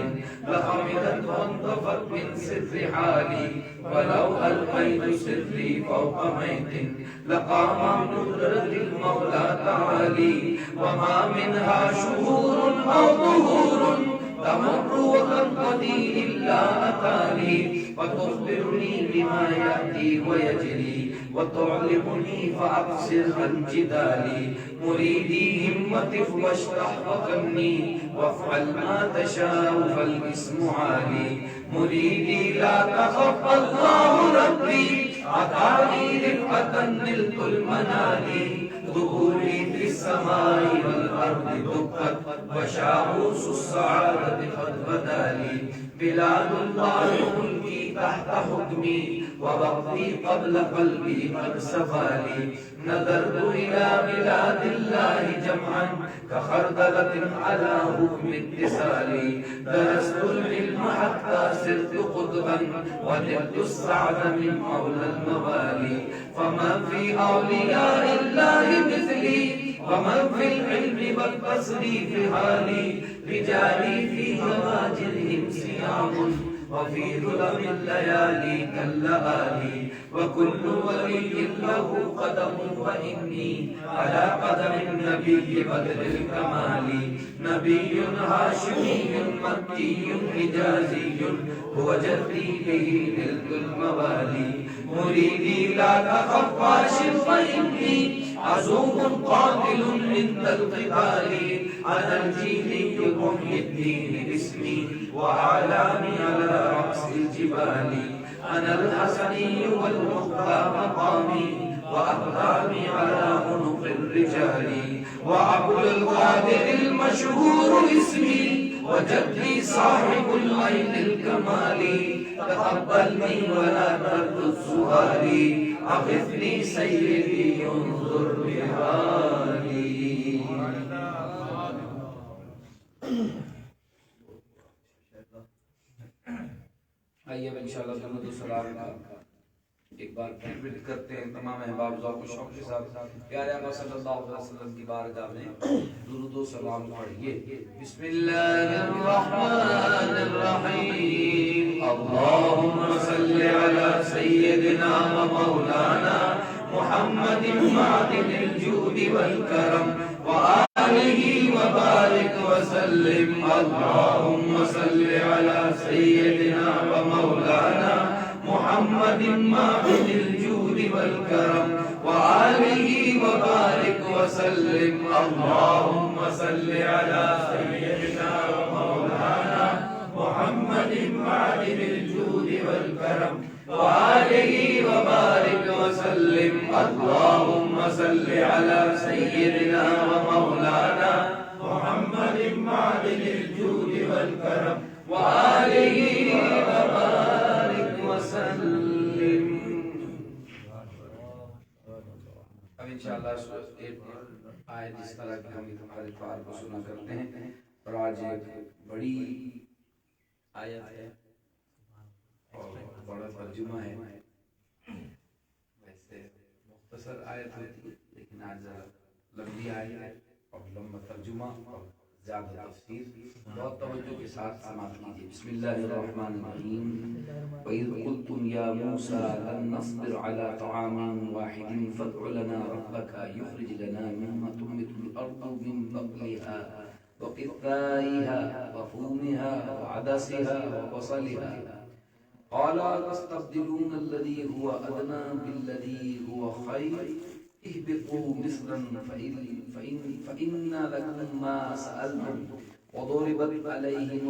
لخمدت وانطفت من سر حالي ولو ألقيت سري فوق ميت لقام من قدرة المولى تعالي وما منها شهور أو ظهور تمر وتنقضي إلا أتاني فتخبرني بما يأتي ويجري وتعلمني فأقصر عن جدالي مريدي همتف واشرح وكمني وافعل ما تشاء فالاسم عالي مريدي لا تخف الله ربي عطاني رفعة نلت المنال ظهوري في السماء والأرض دقت وشاهوس السعادة قد بدالي بلاد الله ملكي تحت حكمي ووقتي قبل قلبي قد سفالي نظرت إلى بلاد الله جمعا كخردلة على حكم اتصالي درست العلم حتى صرت قطبا ونلت السعد من مولى الموالي فمن في أولياء الله مثلي ومن في العلم والبصر في حالي رجالي في هواجرهم سيام وفي ظلم الليالي كاللآلي وكل ولي له قدم وإني على قدم النبي بدر الكمال نبي هاشمي مكي حجازي هو جدي به نلت الموالي مريدي لا تخف واشر فإني عزوم قاتل عند القتال أنا الجيلي محيي الدين باسمي وأعلامي على رأس الجبال أنا الحسني والمختار مقامي وأقدامي على عنق الرجال وعبد القادر المشهور اسمي وجدي صاحب العين الكمال تقبلني ولا ترد سؤالي أغثني سيدي انظر بحالي. آئیے اب انشاءاللہ درود و سلام کا ایک بار ریپیٹ کرتے ہیں. تمام احباب ذوق و شوق کے ساتھ پیارے آقا صلی اللہ علیہ وسلم کی بارگاہ میں درود و سلام پڑھیے. بسم اللہ الرحمن الرحیم. اللہم صلی علی سیدنا و مولانا محمد معدن الجود والکرم وآلہ وبارک وسلم. اللہم صلی علی سیدنا و مولانا محمد معدن الجود والکرم وآلہ وبارک وسلم. اللہم صلی علی سیدنا و مولانا محمد معدن الجود والکرم وآلہ وبارک وسلم. اللہم صلی علی سیدنا و مولانا محمد معدن الجود والکرم وآلہ وبارک وسلم. اب انشاءاللہ ایک آیت اس طرح کی ہم ہر اتوار کو سنا کرتے ہیں اور آج ایک بڑی آیت ہے اور بڑا ترجمہ ہے. ویسے مختصر آیت ہوتی ہے لیکن آج ذرا لمبی آیت ہے اور لمبا ترجمہ اور زیادہ تفسیر. بہت توجہ کے ساتھ سماعت کیجیے. بسم اللہ الرحمن الرحیم. وَإِذْ قُلْتُمْ يَا مُوسَىٰ لَن نَّصْبِرَ عَلَىٰ طَعَامٍ وَاحِدٍ فَادْعُ لَنَا رَبَّكَ يُخْرِجْ لَنَا مِمَّا تُنبِتُ الْأَرْضُ مِن بَقْلِهَا وَقِثَّائِهَا وَفُومِهَا وَعَدَسِهَا وَبَصَلِهَا قَالَ تَسْتَبْدِلُونَ الَّذِي هُوَ أَدْنَىٰ بِالَّذِي هُوَ خَيْرٌ اهبطوا مصرا فإن لكم ما سألتم وضربت عليهم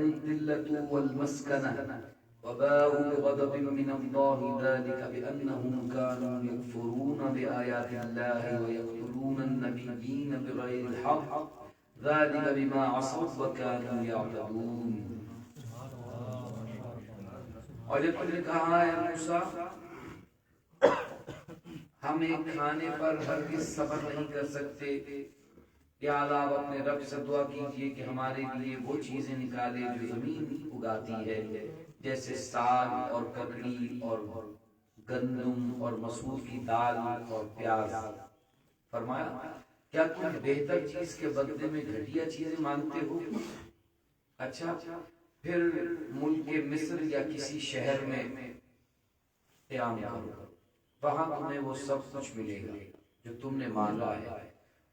الذلة والمسكنة وباءوا بغضب من الله ذلك بأنهم كانوا يكفرون بآيات الله ويقتلون النبيين بغير الحق ذلك بما عصوا وكانوا يعتدون. اور جب تم نے کہا ہے موسیٰ ہم ایک کھانے پر ہرگز صبر نہیں کر سکتے، یا اللہ اپنے رب سے دعا کیجئے کہ ہمارے لیے وہ چیزیں نکالے جو زمین اگاتی ہے، جیسے ساگ اور ککڑی اور گندم اور مسور کی دال اور پیاز. فرمایا کیا تم بہتر چیز کے بدلے میں گھٹیا چیزیں مانگتے ہو؟ اچھا پھر ملک مصر یا کسی شہر میں قیام کرو، وہاں تمہیں وہ سب کچھ ملے گا جو تم نے مانگا ہے.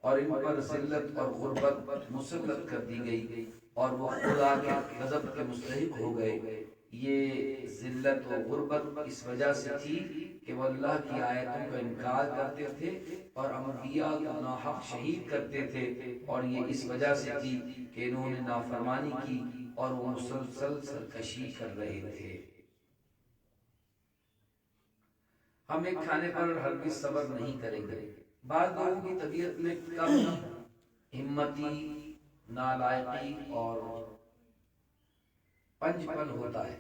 اور ان پر ذلت اور غربت مسلط کر دی گئی اور وہ خدا کے غضب کے مستحق ہو گئے. یہ ذلت و غربت اس وجہ سے تھی کہ وہ اللہ کی آیتوں کا انکار کرتے تھے اور انبیاء کو ناحق شہید کرتے تھے، اور یہ اس وجہ سے تھی کہ انہوں نے نافرمانی کی اور وہ مسلسل سرکشی کر رہے تھے. ہم ایک کھانے پر ہرگز صبر نہیں کریں گے. بعض لوگوں کی طبیعت میں کم ہمتی، نالائقی اور پنج پن ہوتا ہے.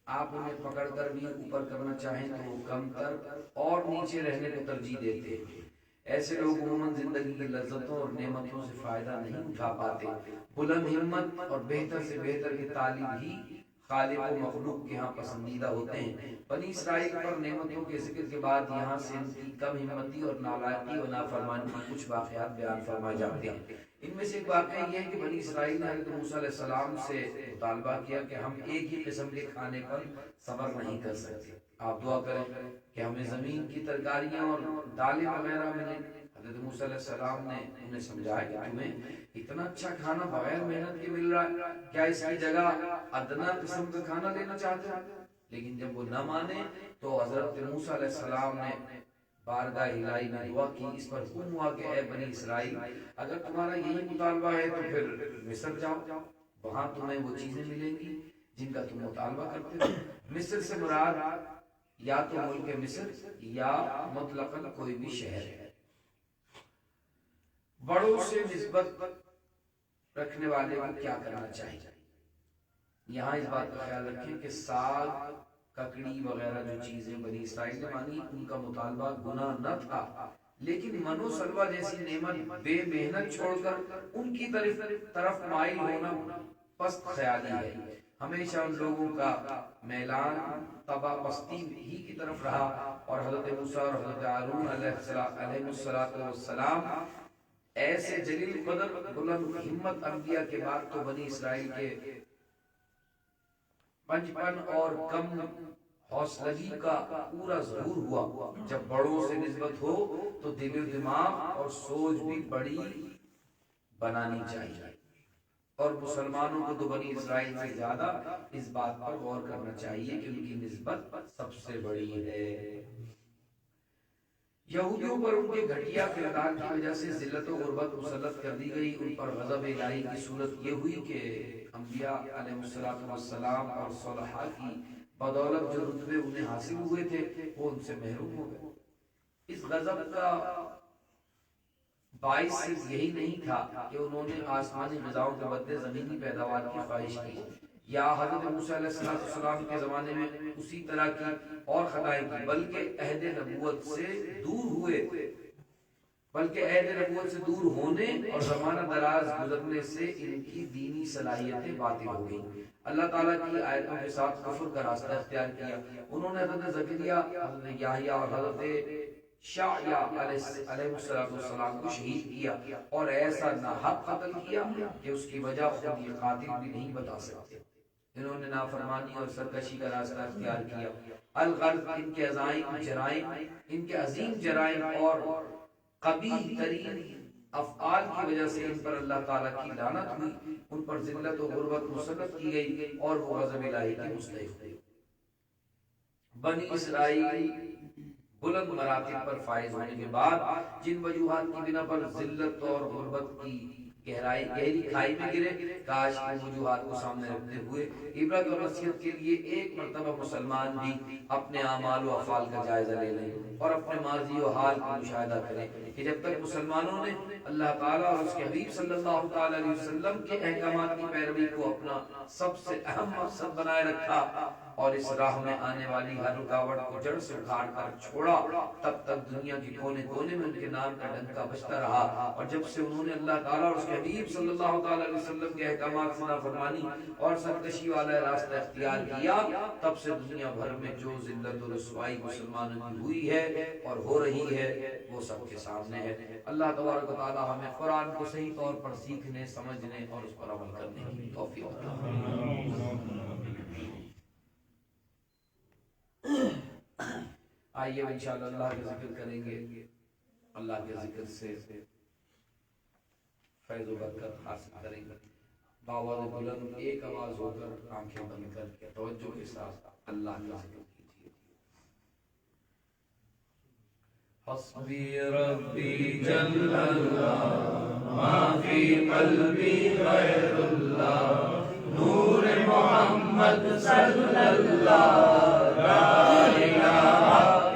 آپ انہیں پکڑ کر بھی اوپر کرنا چاہیں تو وہ کم کر اور نیچے رہنے کو ترجیح دیتے ہیں. ایسے لوگ عموماً زندگی کی لذتوں اور نعمتوں سے فائدہ نہیں اٹھا پاتے. بلند ہمت اور بہتر سے بہتر کی تعلیم ہی خالق و مخلوق کے ہاں پسندیدہ ہوتے ہیں۔ بنی اسرائیل پر نعمتوں کے ذکر کے بعد یہاں سے ان کی کم ہمتی اور نالائقی و نافرمانی کے کچھ واقعات بیان فرمائے جاتے ہیں۔ ان میں سے ایک واقعہ یہ ہے کہ بنی اسرائیل نے حضرت موسیٰ علیہ السلام سے مطالبہ کیا کہ ہم ایک ہی قسم کے کھانے پر صبر نہیں کر سکتے، آپ دعا کریں کہ ہمیں زمین کی ترکاریاں اور دالیں وغیرہ ملیں۔ حضرت موسیٰ علیہ السلام نے انہیں سمجھایا کہ تمہیں اتنا اچھا کھانا بغیر محنت کے مل رہا ہے، کیا اس کی جگہ ادنا قسم کا کھانا لینا چاہتے ہیں؟ لیکن جب وہ نہ مانے تو حضرت موسیٰ علیہ السلام نے بارگاہ الہی میں دعا کی۔ اس پر حکم ہوا کہ اے بنی اسرائیل، اگر تمہارا یہی مطالبہ ہے تو پھر مصر جاؤ، وہاں تمہیں وہ چیزیں ملیں گی جن کا تم مطالبہ کرتے ہو۔ مصر سے مراد یا تو ملک مصر یا مطلقاً کوئی بھی شہر ہے۔ بڑوں سے نسبت رکھنے والے کو کیا کرنا چاہیے؟ یہاں اس بات کا خیال رکھیں کہ ساگ، ککڑی وغیرہ جو چیزیں بنی اسرائیل نے مانی، ان کا مطالبہ گناہ نہ تھا، لیکن منو سلوہ جیسی نعمت بے محنت چھوڑ کر ان کی طرف مائل ہونا پست خیالی ہے۔ ہمیشہ ان لوگوں کا میلان تباہ پستی ہی کی طرف رہا، اور حضرت موسیٰ اور حضرت ہارون علیہ السلام ایسے جلیل قدر بلند ہمت انبیاء کے بعد تو بنی اسرائیل کے پنجپن اور کم حوصلگی کا پورا ظہور ہوا۔ جب بڑوں سے نسبت ہو تو دل و دماغ اور سوچ بھی بڑی بنانی چاہیے، اور مسلمانوں کو تو بنی اسرائیل سے زیادہ اس بات پر غور کرنا چاہیے کہ ان کی نسبت سب سے بڑی ہے۔ یہودیوں پر ان کے گھٹیا کردار کی وجہ سے ذلت و غربت مسلط کر دی گئی۔ ان پر غضب الہی کی صورت یہ ہوئی کہ انبیاء علیہ السلام اور صالحہ کی بدولت جو رتبے انہیں حاصل ہوئے تھے وہ ان سے محروم ہو گئے۔ اس غضب کا باعث صرف یہی نہیں تھا کہ انہوں نے آسمانی غذاؤں کے بدلے زمینی پیداوار کی خواہش کی، یا حضرت موسیٰ علیہ السلام کے زمانے میں اسی طرح کی اور خطائیں کی، بلکہ عہد نبوت سے دور ہونے اور زمانہ دراز گزرنے سے ان کی دینی صلاحیتیں باطل ہو گئیں۔ اللہ تعالیٰ کی آیتوں کے ساتھ کفر کا راستہ اختیار کیا۔ انہوں نے حضرت زکریا، حضرت یحییٰ اور حضرت شعیہ علیہ السلام کو شہید کیا، اور ایسا ناحق قتل کیا کہ اس کی وجہ خود یہ قاتل بھی نہیں بتا سکتے۔ انہوں نے نافرمانی اور سرکشی کا راستہ اختیار کیا۔ الغرض ان کے عظیم جرائم اور قبیح ترین افعال کی وجہ سے ان پر اللہ تعالیٰ کی لعنت ہوئی، ان پر ذلت و غربت مسلط کی گئی، اور وہ غضب الہی کے مستحق ہوئے۔ بنی اسرائیل بلند مراتب پر فائز ہونے کے بعد جن وجوہات کی بنا پر ذلت اور غربت کی گہری کھائی میں گرے، کاش ان وجوہات کو سامنے رکھتے ہوئے عبرت اور نصیحت کے لیے ایک مرتبہ مسلمان بھی اپنے اعمال و افعال کا جائزہ لے لیں اور اپنے ماضی و حال کا مشاہدہ کریں کہ جب تک مسلمانوں نے اللہ تعالیٰ اور اس کے حبیب صلی اللہ تعالیٰ علیہ وسلم کے احکامات کی پیروی کو اپنا سب سے اہم مقصد بنائے رکھا اور اس راہ میں آنے والی ہر رکاوٹ کو جڑ سے اکھاڑ کر چھوڑا، تب تک دنیا کے کونے کونے میں ان کے نام کا ڈنکا بجتا رہا۔ اور جب سے انہوں نے اللہ تعالیٰ اور اس کے حبیب صلی اللہ تعالیٰ علیہ وسلم کے احکامات سے نافرمانی اور سرکشی والا راستہ اختیار کیا، تب سے دنیا بھر میں جو ذلت و رسوائی مسلمانوں کی ہوئی ہے اور ہو رہی ہے وہ سب کے سامنے ہے۔ اللہ تبارک و تعالیٰ ہمیں قرآن کو صحیح طور پر سیکھنے، سمجھنے اور اس پر عمل کرنے کی توفیق عطا۔ آئیے انشاءاللہ اللہ کا ذکر کریں گے۔ اللہ کے ذکر سے فیض و برکت حاصل کریں گے۔ باواز بلند ایک آواز ہو کر آنکھیں بند کر کے توجہ کے ساتھ اللہ کا ذکر کیجیے۔ حسبی ربی جل اللہ ما فی قلبی غیر اللہ نور محمد صلی اللہ لا الہ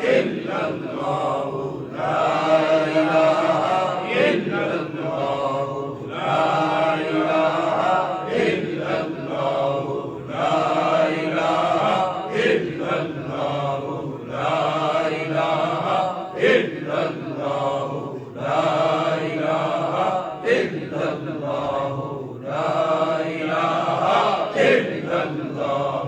الا اللہ لا الہ الا اللہ لا الہ الا اللہ لا الہ الا اللہ لا الہ الا اللہ لا الہ الا اللہ لا الہ الا اللہ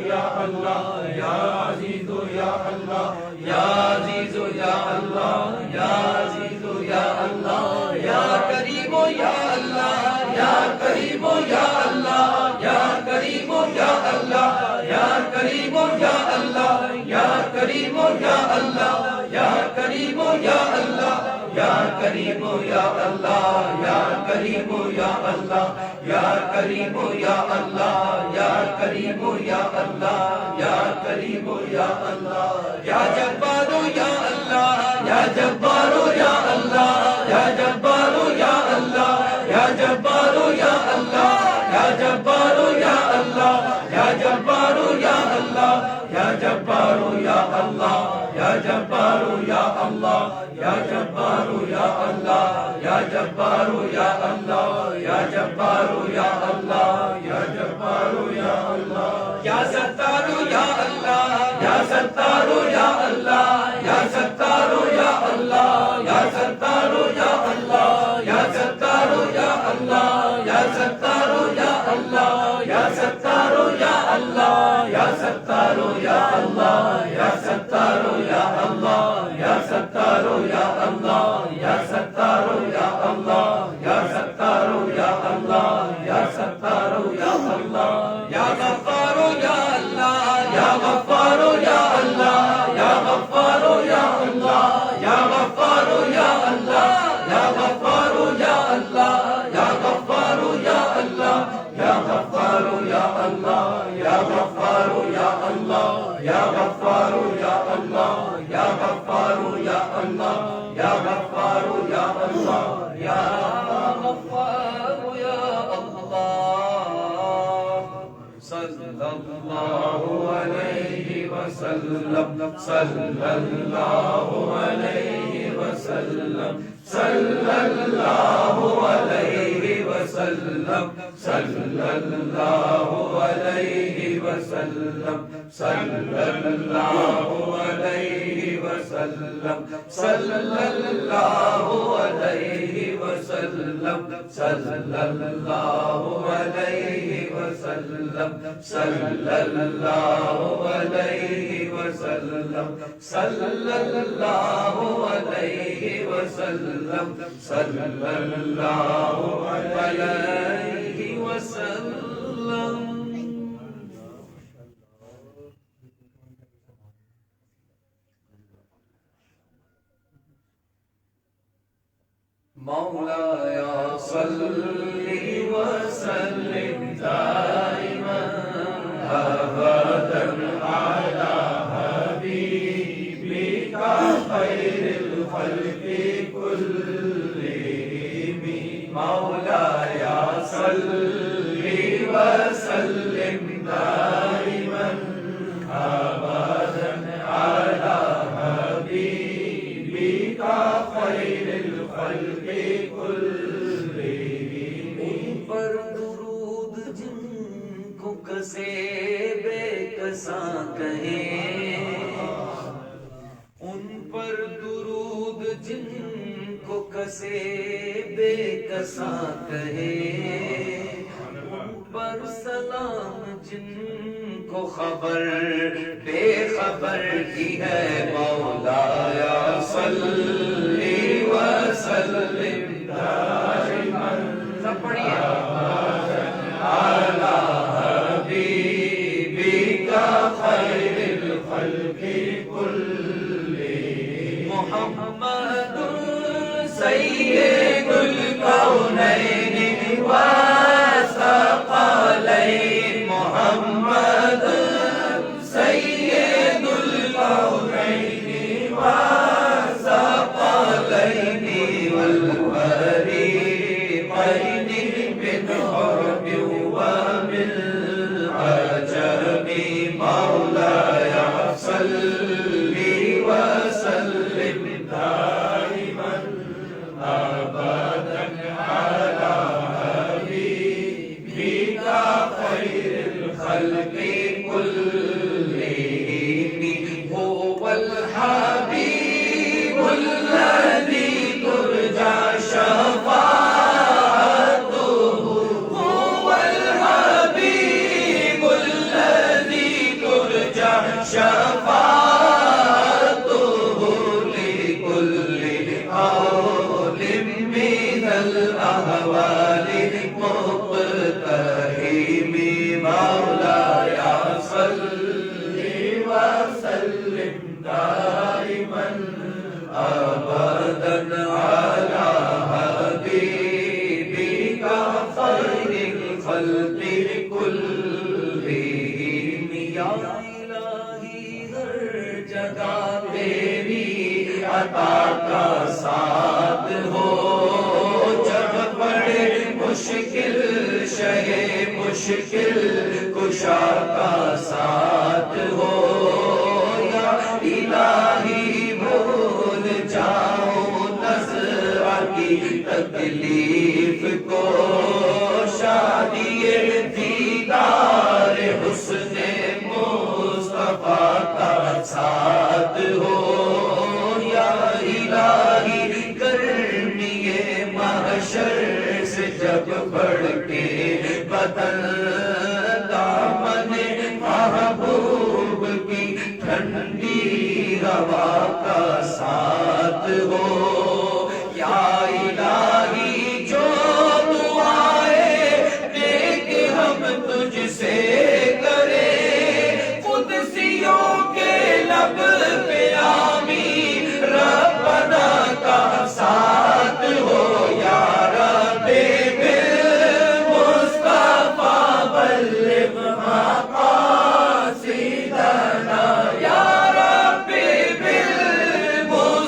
کریم یا اللہ یا کریم یا اللہ یا کریم یا اللہ یا کریم یا اللہ یا کریم یا اللہ یا کریم یا اللہ یا کریم یا اللہ یا کریم یا اللہ یا جبار یا اللہ یا جبار یا اللہ یا جبار یا اللہ یا جبار یا اللہ یا جبار یا اللہ یا جبار یا اللہ یا جبار یا اللہ یا جبار یا اللہ یا جبار یا اللہ یا جبار یا اللہ یا جبار یا اللہ یا جبار یا اللہ یا ستار یا اللہ یا ستار یا اللہ یا ستار یا اللہ یا ستار یا اللہ یا ستار یا اللہ یا ستار یا اللہ یا ستار یا اللہ یا ستار یا اللہ یا ستار یا اللہ یا ستار یا اللہ یا ستار یا اللہ یا ستار یا اللہ یا ستار یا اللہ یا غفار یا اللہ یا غفار یا اللہ یا غفار یا اللہ یا غفار یا اللہ یا غفار یا اللہ یا غفار یا اللہ یا غفار یا اللہ یا غفار یا اللہ یا غفار یا اللہ یا غفار یا اللہ یا غفار یا اللہ یا غفار یا اللہ صلی اللہ علیہ وسلم صلی اللہ علیہ وسلم صلی اللہ علیہ وسلم صلی اللہ علیہ وسلم صلی اللہ علیہ وسلم صلی اللہ علیہ وسلم صلی اللہ علیہ وسلم صلی اللہ علیہ وسلم صلی اللہ علیہ وسلم صلی اللہ علیہ وسلم مولایا صلی وسلم دائما ابدا علی حبیبک خیر الخلق كلهم مولایا صلی وسلم دائما ابدا علی حبیبک خیر الخلق كلهم پر درود جن کو کسے بے کساں کہیں ان پر درود جن کو کسے بے کساں کہیں ان پر سلام جن کو خبر بے خبر کی ہے مولایا صلی وسلم دائما سب پڑھیے علی حبیبک خیر الخلق كلهم محمد سید الکونین والثقلین محمد سید الکونین والثقلین والفریقین من حرب ومن عجب مولایا صلی وسلم دائما ابدا على حبيبك خير الخلق كلهم هو الحبيب الذي ترجى شفاعته هو الحبيب الذي ترجى شفاعته لكل حول من الأهوال مقتحم مولاي صل یا الہی ہر جگہ تیری عطا کا ساتھ ہو، جب بڑے مشکل شہ مشکل کشا کا ساتھ ہو، یا الہی بھول جاؤ نظرہ کی تکلیف کو، شادی دیدار حسن مصطفیٰ کا ساتھ ہو، یا الہی گرمی محشر سے جب بڑھ کے بدن دامن محبوب کی ٹھنڈی ہوا کا ساتھ ہو، یا الہی جو دعائیں نیک ہم تجھ سے کریں، قدسیوں کے لب پہ آمین ربنا کا ساتھ ہو، یا رب بالمصطفیٰ بلغ مقاصدنا، یا رب بالمصطفیٰ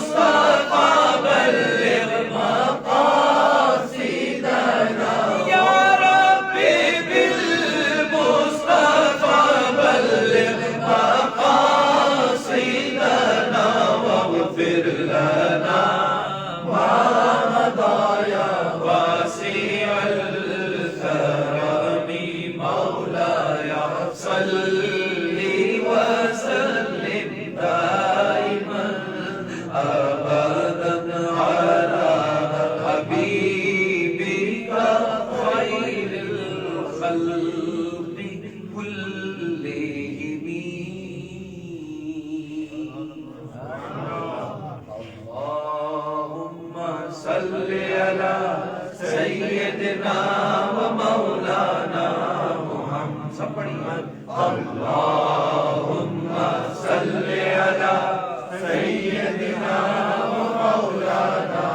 بلغ مقاصدنا، یا رب بالمصطفیٰ بلغ مقاصدنا، واغفر لنا ما مضى يا واسع الكرم، مولاي صل وسلم دائما ابدا على حبيبك خير الخلق كلهم. اللهم صل على سيدنا ومولانا محمد. سب پڑھیے. اللهم صل على سيدنا ومولانا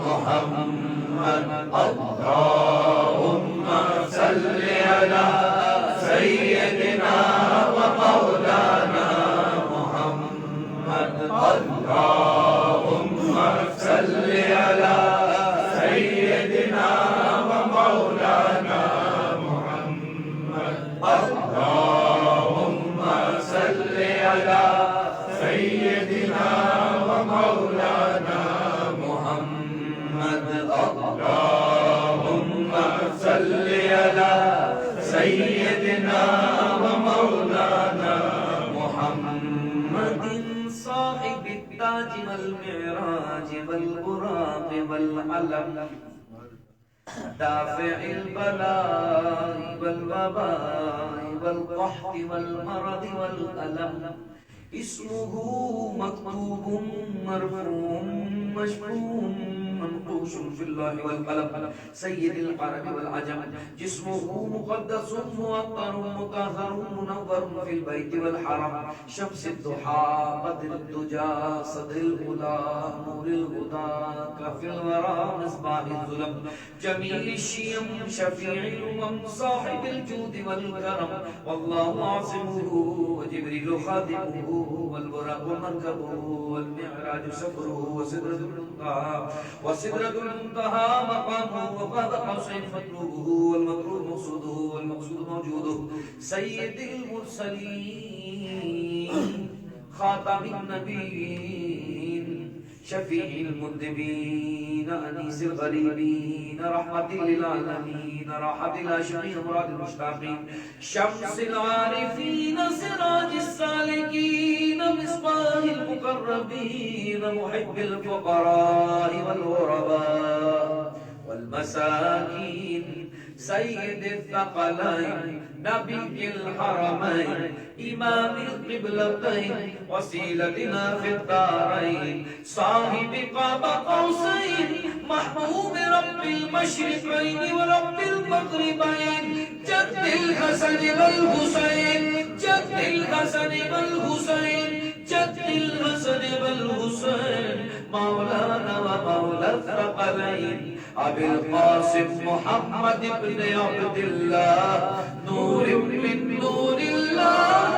محمد. اللهم صل على سيدنا ومولانا محمد. اللهم صل على سيدنا ومولانا محمد. اللهم صل على سيدنا ومولانا محمد. اللهم صل على سيدنا ومولانا محمد. صاحب التاج والمعراج والبراق والعلم، دافع البلاء والوباء والقحط والمرض والألم، اسمه مكتوب مرفوع مشفوع منقوش في الله والقلم، سيد العرب والعجم، جسمه مقدس مؤطر مطهر منور في البيت والحرم، شمس الضحى بدر الدجى صدر الهدى نور الهدى كف الورى مصباح الظلم، جميل الشيم شفيع الأمم، صاحب الجود والكرم، والله عاصمه وجبريل خادمه والبراق مركبه والمعراج سفره وسدرة المنتهى مقامه وقاب قوسين مطلوبه والمطلوب مقصوده والمقصود موجوده، سيد المرسلين خاتم النبيين شفيع المذنبين أنيس الغريبين رحمة للعالمين راحة العاشقين مراد المشتاقين، شمس العارفين سراج السالكين مصباح المقربين محب الفقراء والغرباء والمساكين، سيد الثقلين نبي الحرمين إمام القبلتين وسيلتنا في الدارين، صاحب قاب قوسين محبوب رب المشرقين ورب المغربين، جد الحسن والحسين جد الحسن والحسين جد الحسن والحسين، مولانا ومولى الثقلين، أبي القاسم محمد بن عبد الله، نور من نور الله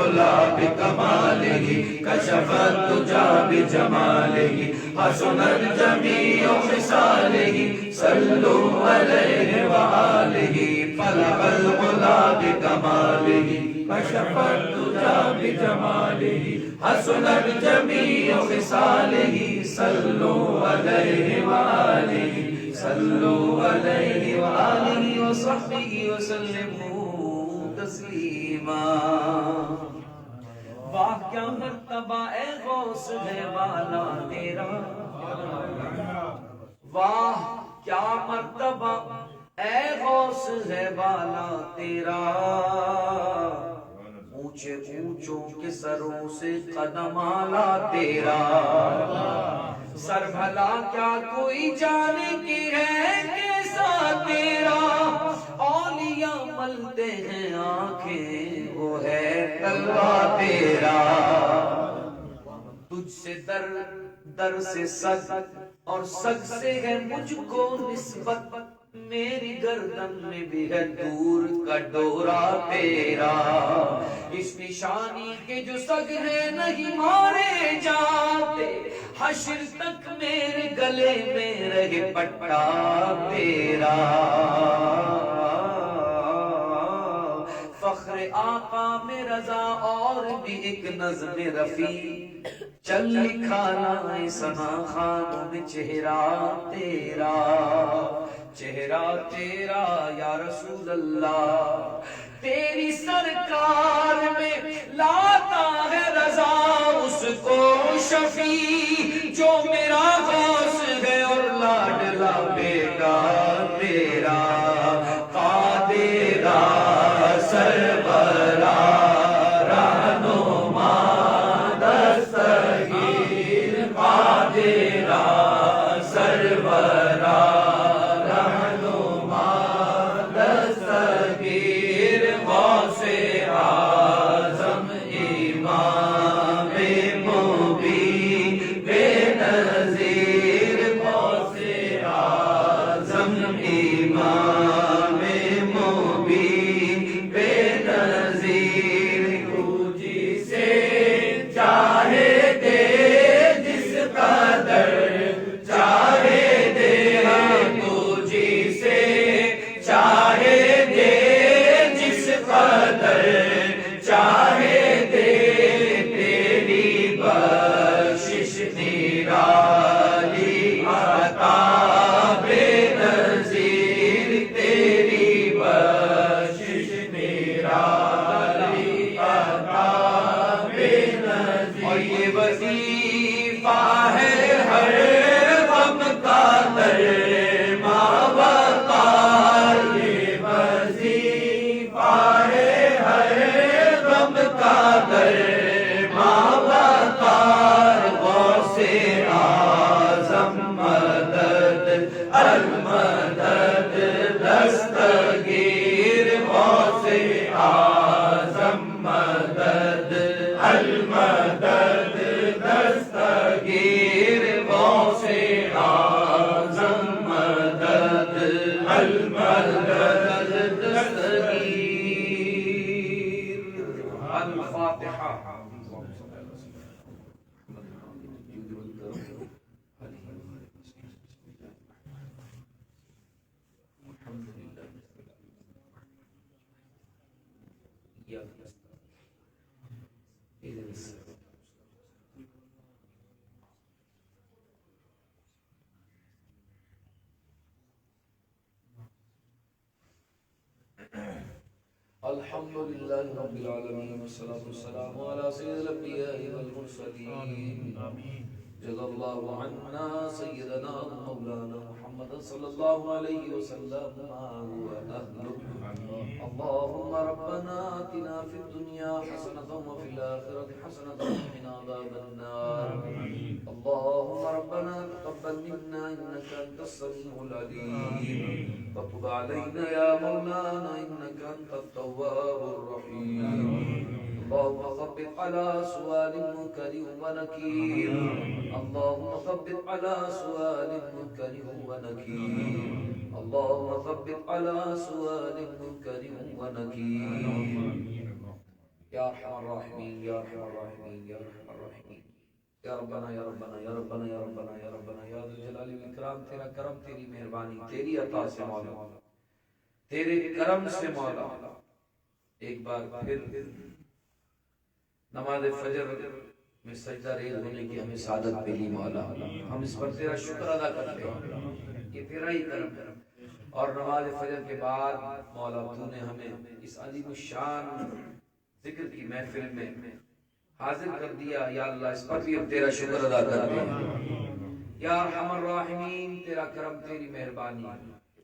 العلا بكماله كشف الدجى بجماله حسنت جميع خصاله صلوا عليه وآله طلب العلا بكماله كشف الدجى بجماله حسنت جميع خصاله صلوا عليه وآله صلوا عليه وآله وصحبه وسلموا تسلیما. واہ کیا مرتبہ اے غوث ہے والا تیرا، واہ کیا مرتبہ اے غوث ہے والا تیرا، اونچے اونچوں کے سروں سے قدم آلا تیرا. سر بھلا کیا کوئی جانے کی ہے کیسا تیرا، اولیاء ملتے ہیں آنکھیں وہ ہے تلوا تیرا. تجھ سے در سے سگ اور سگ سے ہے مجھ کو نسبت، میری گردن میں بھی ہے دور کا ڈورا تیرا. اس نشانی کے جو سگ ہے نہیں مارے جاتے، حشر تک میرے گلے میں رہے پٹا تیرا. فخر آقا میں رضا اور بھی ایک نظم رفیع، چل لکھا لائے سنا خانوں میں چہرہ تیرا. چہرہ تیرا یا رسول اللہ، تیری سرکار میں لاتا ہے رضا اس کو شفیع، جو میرا غوث ہے اور لاڈلا بیٹا تیرا. قادرا سربراہ رہنما دستگیر، قادرا سربراہ الحمد لله رب العالمين والصلاة والسلام على سيد الأنبياء والمرسلين. جزا الله عنا سيدنا مولانا محمد صلى الله عليه وسلم وأهله. اللهم ربنا آتنا في الدنيا حسنة وفي الآخرة حسنة وقنا عذاب النار. اللهم ربنا تقبل منا إنك أنت السميع العليم، وتب علينا يا مولانا إنك أنت التواب الرحيم. اللهم ثبت على سؤال منكر ونكير، اللهم ثبت على سؤال منكر ونكير، اللهم ثبت على سؤال منكر ونكير. یا ارحم الراحمین یا ارحم الراحمین یا ارحم الراحمین یا ربنا یا ربنا یا ربنا یا ربنا یا ربنا یا ذو الجلال والاکرام، تیرا کرم، تیری مہربانی، تیری عطا سے مولا، تیرے کرم سے مولا ایک بار پھر نماز فجر میں سجدہ ریز ہونے کی ہمیں سعادت ملی مولا، ہم اس پر تیرا شکر ادا کرتے ہیں، یہ تیرا ہی کرم ہے۔ اور نماز فجر کے بعد مولا تو نے ہمیں اس عظیم الشان ذکر کی محفل میں حاضر کر دیا، یا اللہ اس پر بھی ہم تیرا شکر ادا کرتے ہیں۔ یا ارحم الراحمین، تیرا کرم، تیری مہربانی،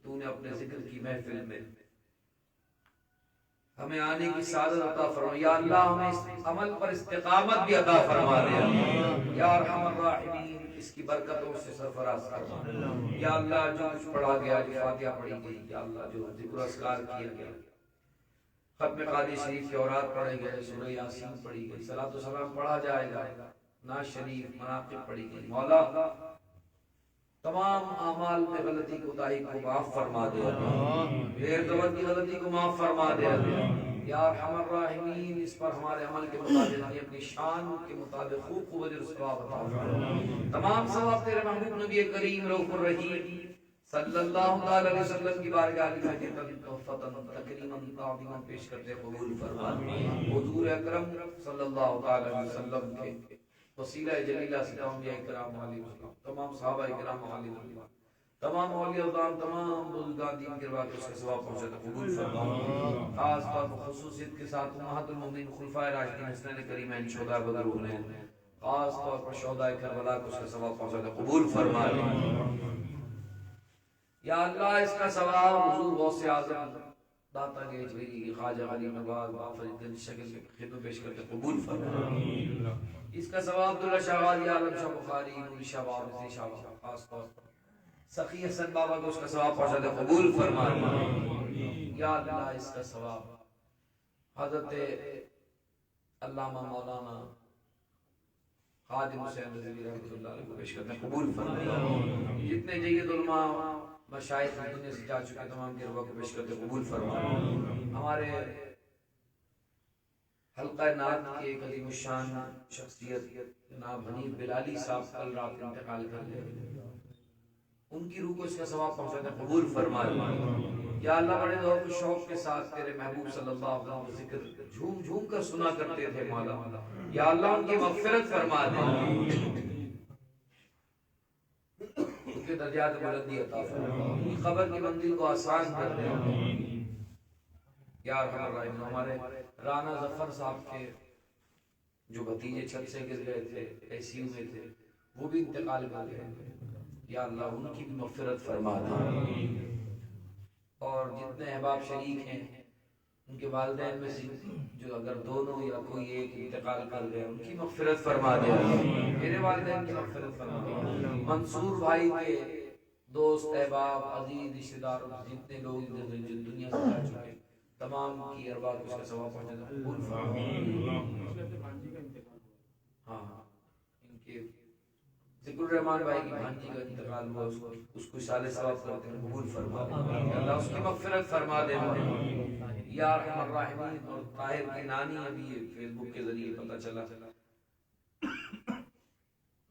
تو نے اپنے ذکر کی محفل میں ہمیں آنے کی سعادت عطا فرما، یا اللہ ہمیں اس عمل پر استقامت بھی عطا فرما دے، یا ارحم الراحمین اس کی برکتوں سے سرفراز فرما، یا اللہ جو کچھ پڑھا گیا، جو فاتحہ پڑھی گئی، یا اللہ جو ذکر اذکار کیا گیا، ختم قادری شریف کے اوراد پڑھے گئے، سورہ یاسین پڑھی گئی، صلاۃ و سلام پڑھا جائے گا، نعت شریف، مناقب پڑھی گئی، مولا تمام اعمال میں غلطی کوتاہی کو معاف فرما دے، بے توجہ کی غلطی کو معاف فرما دے، یا ارحم الراحمین اس پر ہمارے عمل کے مطابق اپنی شان کے مطابق خوب خوب اجر و ثواب عطا فرما، تمام ثواب تیرے محبوب نبی کریم رؤوف الرحیم صلی اللہ علیہ وسلم کی بارگاہ میں تحفتاً تکریماً تعظیماً پیش کرتے قبول فرما، حضور اکرم صلی اللہ علیہ وسلم کے وسیلہ جلیلہ سے تمام انبیاء کرام علیہ السلام، تمام صحابہ کرام علیہ السلام، تمام اولیاء اللہ، تمام بزرگان دین کے بعد اس کے ثواب پہنچاتا قبول فرما، خاص طور پر خصوصیت کے ساتھ امہات المومنین خلفائے راشدین حسنین کریمین شہداء بدر والحنین، خاص طور پر شہداء کربلا کو اس کا ثواب پہنچاتا قبول فرما، یا اللہ اس کا ثواب حضور غوث اعظم داتا گیجوی خواجہ غنی نواز فرید گنج شکل کے خدمت پیش کرتے قبول فرما، اس کا ثواب عبداللہ شاہ غازی عالم شاہ بخاری نوری شاہ بابا شاہ بابا خاص طور پر سخی حسن بابا کو اس کا ثواب پہنچاتے قبول فرما، یا اللہ اس کا ثواب حضرت علامہ مولانا خادم حسین رضوی رحمۃ اللہ علیہ کو پیش کرتے ہیں قبول فرما، جتنے جید علماء مشائخ دنیا سے جا چکے تمام کے روا کو پیش کرتے قبول فرما، ہمارے حلقہ نعت کے ایک عظیم الشان شخصیت جناب حنیف بلالی صاحب کل رات انتقال کر گئے، ان کی روح کو اس کا ثواب پہنچاتے قبول فرما، یا اللہ بڑے ذوق و شوق کے ساتھ تیرے محبوب صلی اللہ علیہ وسلم ذکر جھوم جھوم کر سنا کرتے تھے مولا، یا اللہ ان کی مغفرت فرما دے، ان کے درجات بلندی عطا فرما، ان کی قبر کی منزل کو آسان کر دے، یا ارحم الراحمین ہمارے رانا ظفر صاحب کے جو بھتیجے چھت سے گر گئے تھے، آئی سی یو میں تھے، وہ بھی انتقال کر گئے، یا اللہ ان کی بھی مغفرت فرما دے، اور جتنے احباب شریک ہیں ان کے والدین میں سے جو اگر دونوں یا کوئی ایک انتقال کر گئے ان کی مغفرت فرما دے، میرے والدین کی مغفرت فرما دے، منصور بھائی کے دوست احباب عزیز رشتہ دار جتنے لوگ دنیا سے جا چکے تمام کی ارواح کو اس کا ثواب پہنچاتا قبول فرما، ہاں ان کے ذکر الرحمان بھائی کی بھانجی کا انتقال ہوا، اس کو اشارے ثواب کرتے ہیں قبول فرما، اللہ اس کی مغفرت فرما دے، یا ارحم الراحمین، اور طاہر کی نانی ابھی فیس بک کے ذریعے پتہ چلا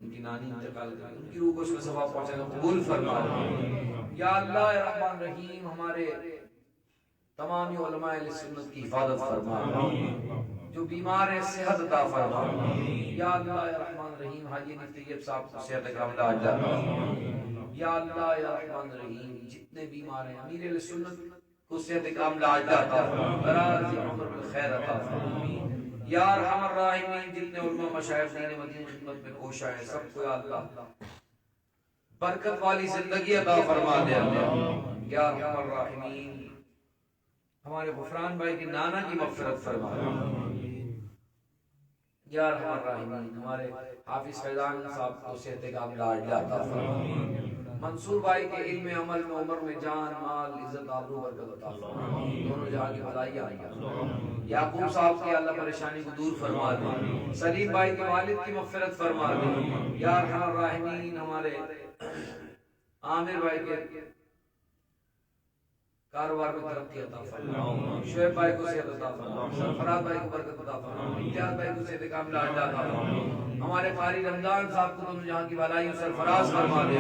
ان کی نانی انتقال کر گئی، ان کی روح کو اس کا ثواب پہنچانا قبول فرما، یا اللہ رحمان رحیم ہمارے تمام علماء اہل سنت کی حفاظت فرما، جو بیمار ہیں صحت عطا فرما، یا اللہ رحمان رحیم حاجی طیب صاحب کو صحت کاملہ عاجلہ عطا، یا اللہ رحمان رحیم جتنے بیمار ہیں امیر اہل سنت کو صحت کاملہ عاجلہ عطا فرما، دراز عمر بالخیر عطا فرما، یا ارحم الراحمین جتنے علماء مشائخ دین مدین خدمت میں کوشاں ہیں سب کو یا اللہ برکت والی زندگی عطا فرما دے، یا ارحم الراحمین ہمارے غفران بھائی کی نانا کی مغفرت فرما، یا ارحم الراحمین ہمارے حافظ فیضان صاحب کو صحت کاملہ عاجلہ عطا فرما، منصور بھائی کے علم عمل میں عمر میں جان مال عزت آبرو برکت عطا فرما، دونوں جہاں کی بھلائی آئی، یعقوب صاحب کی اللہ پریشانی کو دور فرما دے، سلیم بھائی کے والد کی مغفرت فرما دے، یا ارحم الراحمین ہمارے عامر بھائی کے کاروبار میں ترقی عطا فرما، شعیب بھائی کو صحت عطا فرما، سرفراز بھائی کو برکت عطا فرما، امتیاز بھائی کو صحت کاملہ عطا فرما، ہمارے قاری رمضان صاحب کو دونوں جہاں کی بھلائیوں سرفراز فرما دے،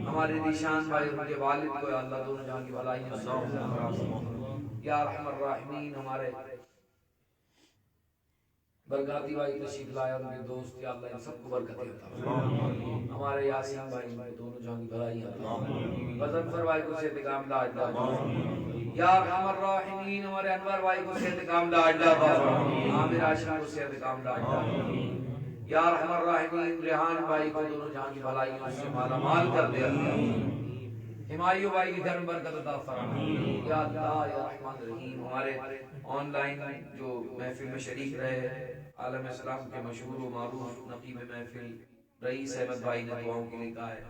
ہمارے ذیشان بھائی اور ان کے والد کو یا اللہ دونوں جہاں کی بھلائیوں سرفراز فرما، یا ارحم الراحمین ہمارے برکاتی بھائی تشریف لائے اور ان کے دوست یا اللہ ان سب کو برکت عطا فرما، ہمارے یاسین بھائی دونوں جہاں کی بھلائیاں عطا فرما، غضنفر بھائی کو صحت کاملہ عطا فرما، یا ارحم الراحمین ہمارے انور بھائی کو صحت کاملہ عطا فرما، عامر عاشق کو صحت کاملہ عطا فرما، یا ارحم الراحمین ریحان بھائی کو دونوں جہاں کی بھلائیوں سے مالا مال کر دے اللہ، ہمایوں بھائی کے گھر میں برکت عطا فرما، یا اللہ یا رحمان الرحیم ہمارے آن لائن جو محفل میں شریک رہے عالم اسلام کے مشہور و معروف نقیب محفل رئیس احمد بھائی نے دعاؤں کے لیے کہا ہے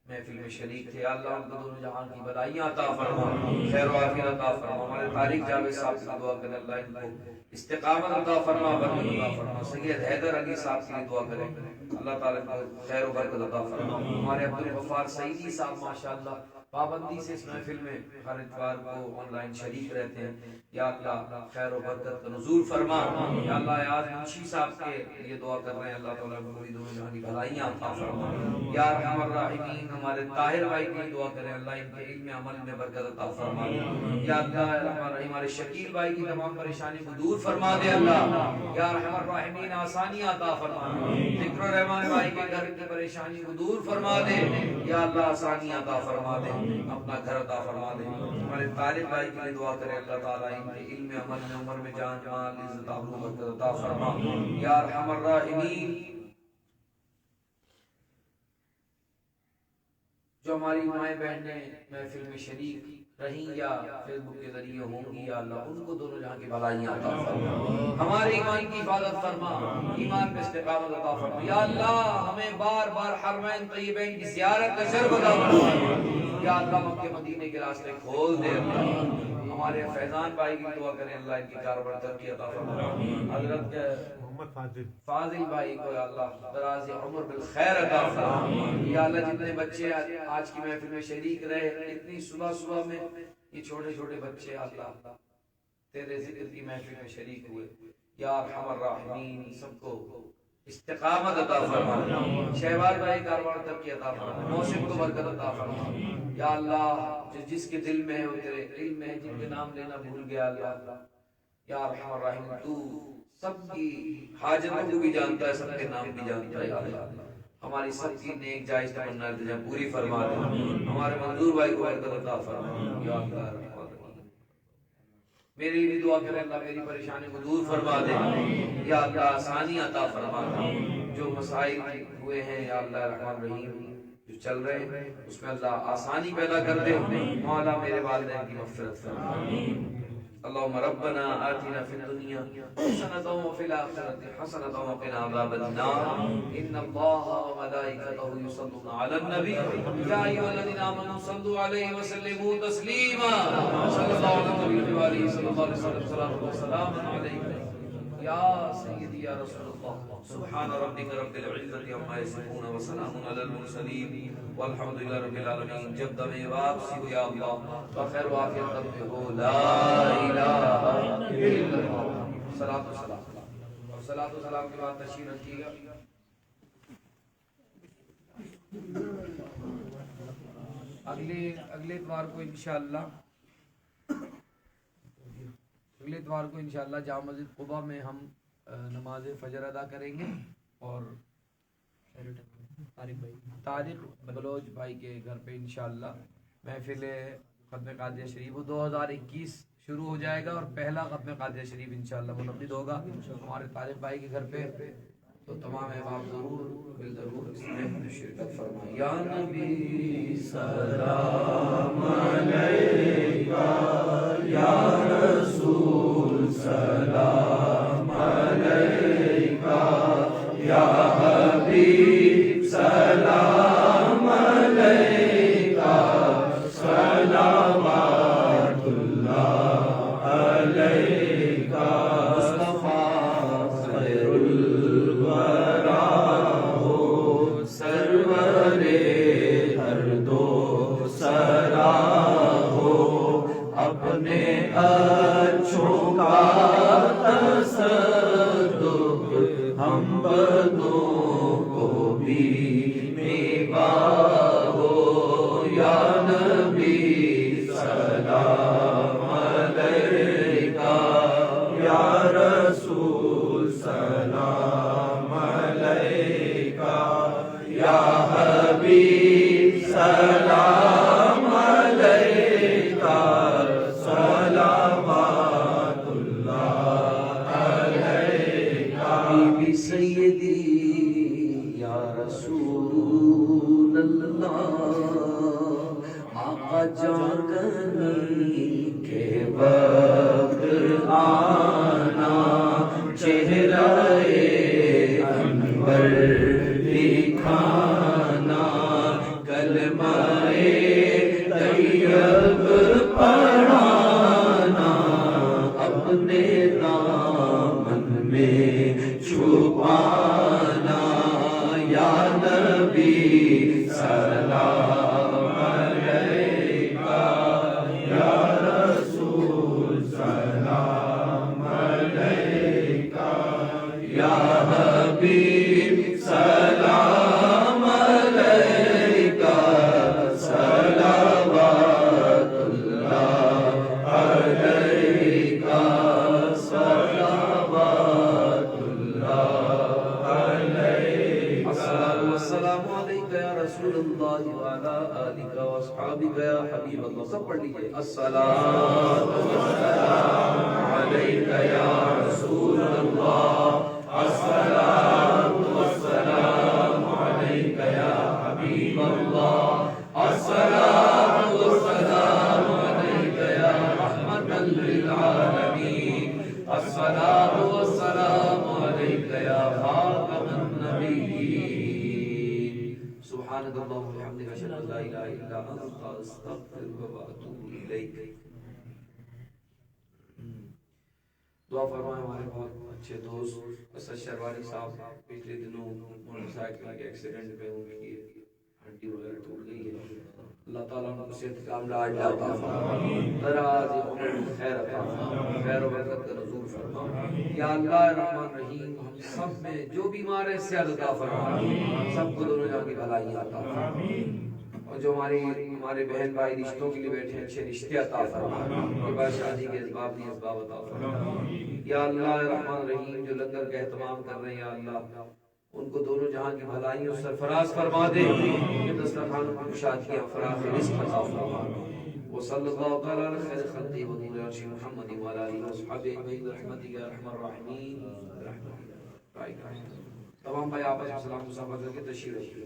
محفل میں شریک تھے، اللہ ان کو دونوں جہاں کی بھلائیاں عطا فرما، خیر و عافیت عطا فرما، ہمارے طارق جاوید صاحب کی دعا کریں اللہ ان کو استقامت عطا فرما، برکت عطا فرما، سید حیدر علی صاحب کی دعا کریں اللہ تعالیٰ کو خیر و برکت عطا فرما، ہمارے عبدالغفار سعیدی صاحب ماشاءاللہ پابندی سے اس محفل میں ہر اتوار کو آن لائن شریک رہتے ہیں، یا اللہ خیر و برکت کا نزول فرما، یا اللہ آج منشی صاحب کے لیے دعا کر رہے ہیں اللہ تعالیٰ کو پوری دونوں جہاں کی بھلائیاں عطا فرما، یا ارحم الراحمین ہمارے طاہر بھائی کے لیے دعا کریں اللہ ان کے علم عمل میں برکت عطا فرما، یا اللہ ارحم الراحمین ہمارے شکیل بھائی کی تمام پریشانی کو دور فرما دے اللہ، یا ارحم الراحمین آسانیاں عطا فرما، ذکر الرحمان بھائی کے گھر کی پریشانی کو دور فرما دے، یا اللہ آسانیاں عطا فرما دے، اپنا گھر عطا فرما دے، ہمارے طالب بھائی کے لیے دعا کریں اللہ تعالیٰ ان کے علم عمل میں عمر میں جان مال عزت آبرو برکت عطا فرما، یا ارحم الراحمین جو ہماری مائیں بہنیں محفل میں شریک رہیں یا فیس بک کے ذریعے ہوں گی یا اللہ ان کو دونوں جہاں کی بھلائیاں عطا فرما، ہمارے ایمان کی حفاظت فرما، ایمان پہ استقامت عطا فرما، یا اللہ ہمیں بار بار حرمین طیبین کی زیارت کا شرف عطا فرما، یا اللہ مکہ مدینے کے راستے کھول دے اللہ، ہمارے فیضان بھائی کی دعا کریں اللہ ان کی کاروبار ترقی عطا فرما، حضرت فاضل بھائی کو یا اللہ دراز عمر بالخیر عطا فرما، یا اللہ جتنے بچے آج کی محفل میں شریک رہے اتنی صبح میں یہ چھوٹے چھوٹے بچے اللہ تیرے ذکر کی محفل میں شریک ہوئے، یا ارحم الراحمین سب کو استقامت عطا فرما، شہباز بھائی کاروبار ترقی عطا فرما، محسن کو برکت عطا فرما، یا اللہ جس کے دل میں ہے وہ تیرے علم میں ہے، جن کے نام لینا بھول گیا اللہ، یا ارحم الراحمین تو سب کی حاجتوں کو بھی جانتا ہے، سب کے نام بھی جانتا ہے، یا اللہ ہماری سب کی نیک جائز تمنا التجا پوری فرما دے، ہمارے منظور بھائی کو برکت عطا فرما، یا اللہ میری بھی دعا کرے اللہ میری پریشانی کو دور فرما دے، یا اللہ آسانی عطا فرما دے، جو مسائل ہوئے ہیں یا اللہ الرحمن الرحیم جو چل رہے ہیں اس میں اللہ آسانی پیدا کر دے، مولا میرے والدین کی مغفرت فرما، اللهم ربنا آتنا في الدنيا حسنة وفي الآخرة حسنة وقنا عذاب النار، إن الله وملائكته يصلون على النبي يا أيها الذين آمنوا صلوا عليه وسلموا تسليما، صلى الله على النبي وآله صلى الله عليه وسلم، صلاة وسلام عليك يا سيدي يا رسول الله، سبحان ربك رب العزة عما يصفون وسلام على المرسلين والحمد لله رب العالمین۔ جب دم واپسی ہو یا اللہ بخیر و عافیت کرتے ہو، لا الہ الا اللہ، صلاۃ و سلام اور صلاۃ و سلام کے بعد تشریف رکھیے گا۔ اگلے اتوار کو انشاءاللہ جامع مسجد قباء میں ہم نماز فجر ادا کریں گے، اور طارق بلوچ بھائی کے گھر پہ انشاءاللہ محفل ختم قادریہ شریف 2021 شروع ہو جائے گا، اور پہلا ختم قادریہ شریف انشاءاللہ منعقد ہوگا ہمارے طارق بھائی کے گھر پہ، تو تمام احباب ضرور اس میں شرکت فرمائیں۔ یا نبی سلام علیکہ، یا رسول سلام علیکہ، یا حبیب سلام علیکہ، صلوات اللہ علیکہ، مصطفیٰ خیر الورا ہو، سرور ہر دو سرا ہو، اپنے اچھوں کا تصدق ہم بدوں کو بھی میوا ہو یا نبی سلام علیکہ یا رسول سلام علیکہ یا حبیب سلام علیکہ صلوات اللہ علیکہ بی سیدی یا رسول اللہ آقا جاگنی کے وقت آنا چہرہ انور دکھانا کلمہ طیب پڑھانا اپنے دامن میں چھپانا یا نبی سلام علیکہ یا رسول سلام علیکہ یا حبیب سلام علیکہ صلوات اللہ علیکہ صلوات اللہ علیکہ السلام علیکہ یا رسول اللہ وعلا آلکہ واصحابکہ یا حبیب اللہ. سب پڑھ لیجئے. السلام علیکہ یا رسول اللہ الصلاۃ والسلام علیکہ یا حبیب اللہ الصلاۃ والسلام علیکہ یا رحمۃ للعالمین الصلاۃ والسلام علیکہ یا خاتم النبیین. سبحانک اللہم وبحمدک اشہد ان لا الہ الا انت استغفرک واتوب الیک. دعا فرمائے ہمارے بہت اچھے دوست اسد شروانی صاحب پچھلے دنوں موٹر سائیکل کے ایکسیڈنٹ میں ان کی ہڈی وغیرہ ٹوٹ گئی ہے. اللہ تعالیٰ ان کو صحت کاملہ عاجلہ عطا فرمائے، دراز عمر میں خیر عطا فرمائے، خیر و برکت کا نزول فرمائے. یا اللہ الرحمن الرحیم ہم سب میں جو بیمار ہے صحت عطا فرمائے، سب کو دونوں جہاں کی بھلائی عطا فرمائے، اور جو ہمارے بہن بھائی رشتوں کے لیے بیٹھے اچھے رشتے عطا فرمائے، یہ شادی کے اسباب بھی اسباب عطا فرمائے. یا اللہ الرحمن الرحیم جو لنگر کا اہتمام کر رہے ہیں یا اللہ ان کو دونوں جہاں کی بھلائیوں سرفراز فرما دے، دسترخوان کو شادیاں فراخ رزق عطا فرما. وصلی اللہ تعالی علی خیر خلقہ ونور عرش محمد وعلی آلہ وصحبہ اجمعین برحمتک یا ارحم الراحمین. تمام بھائی آپس میں سلام مصافحہ کر کے تشریف رکھیے.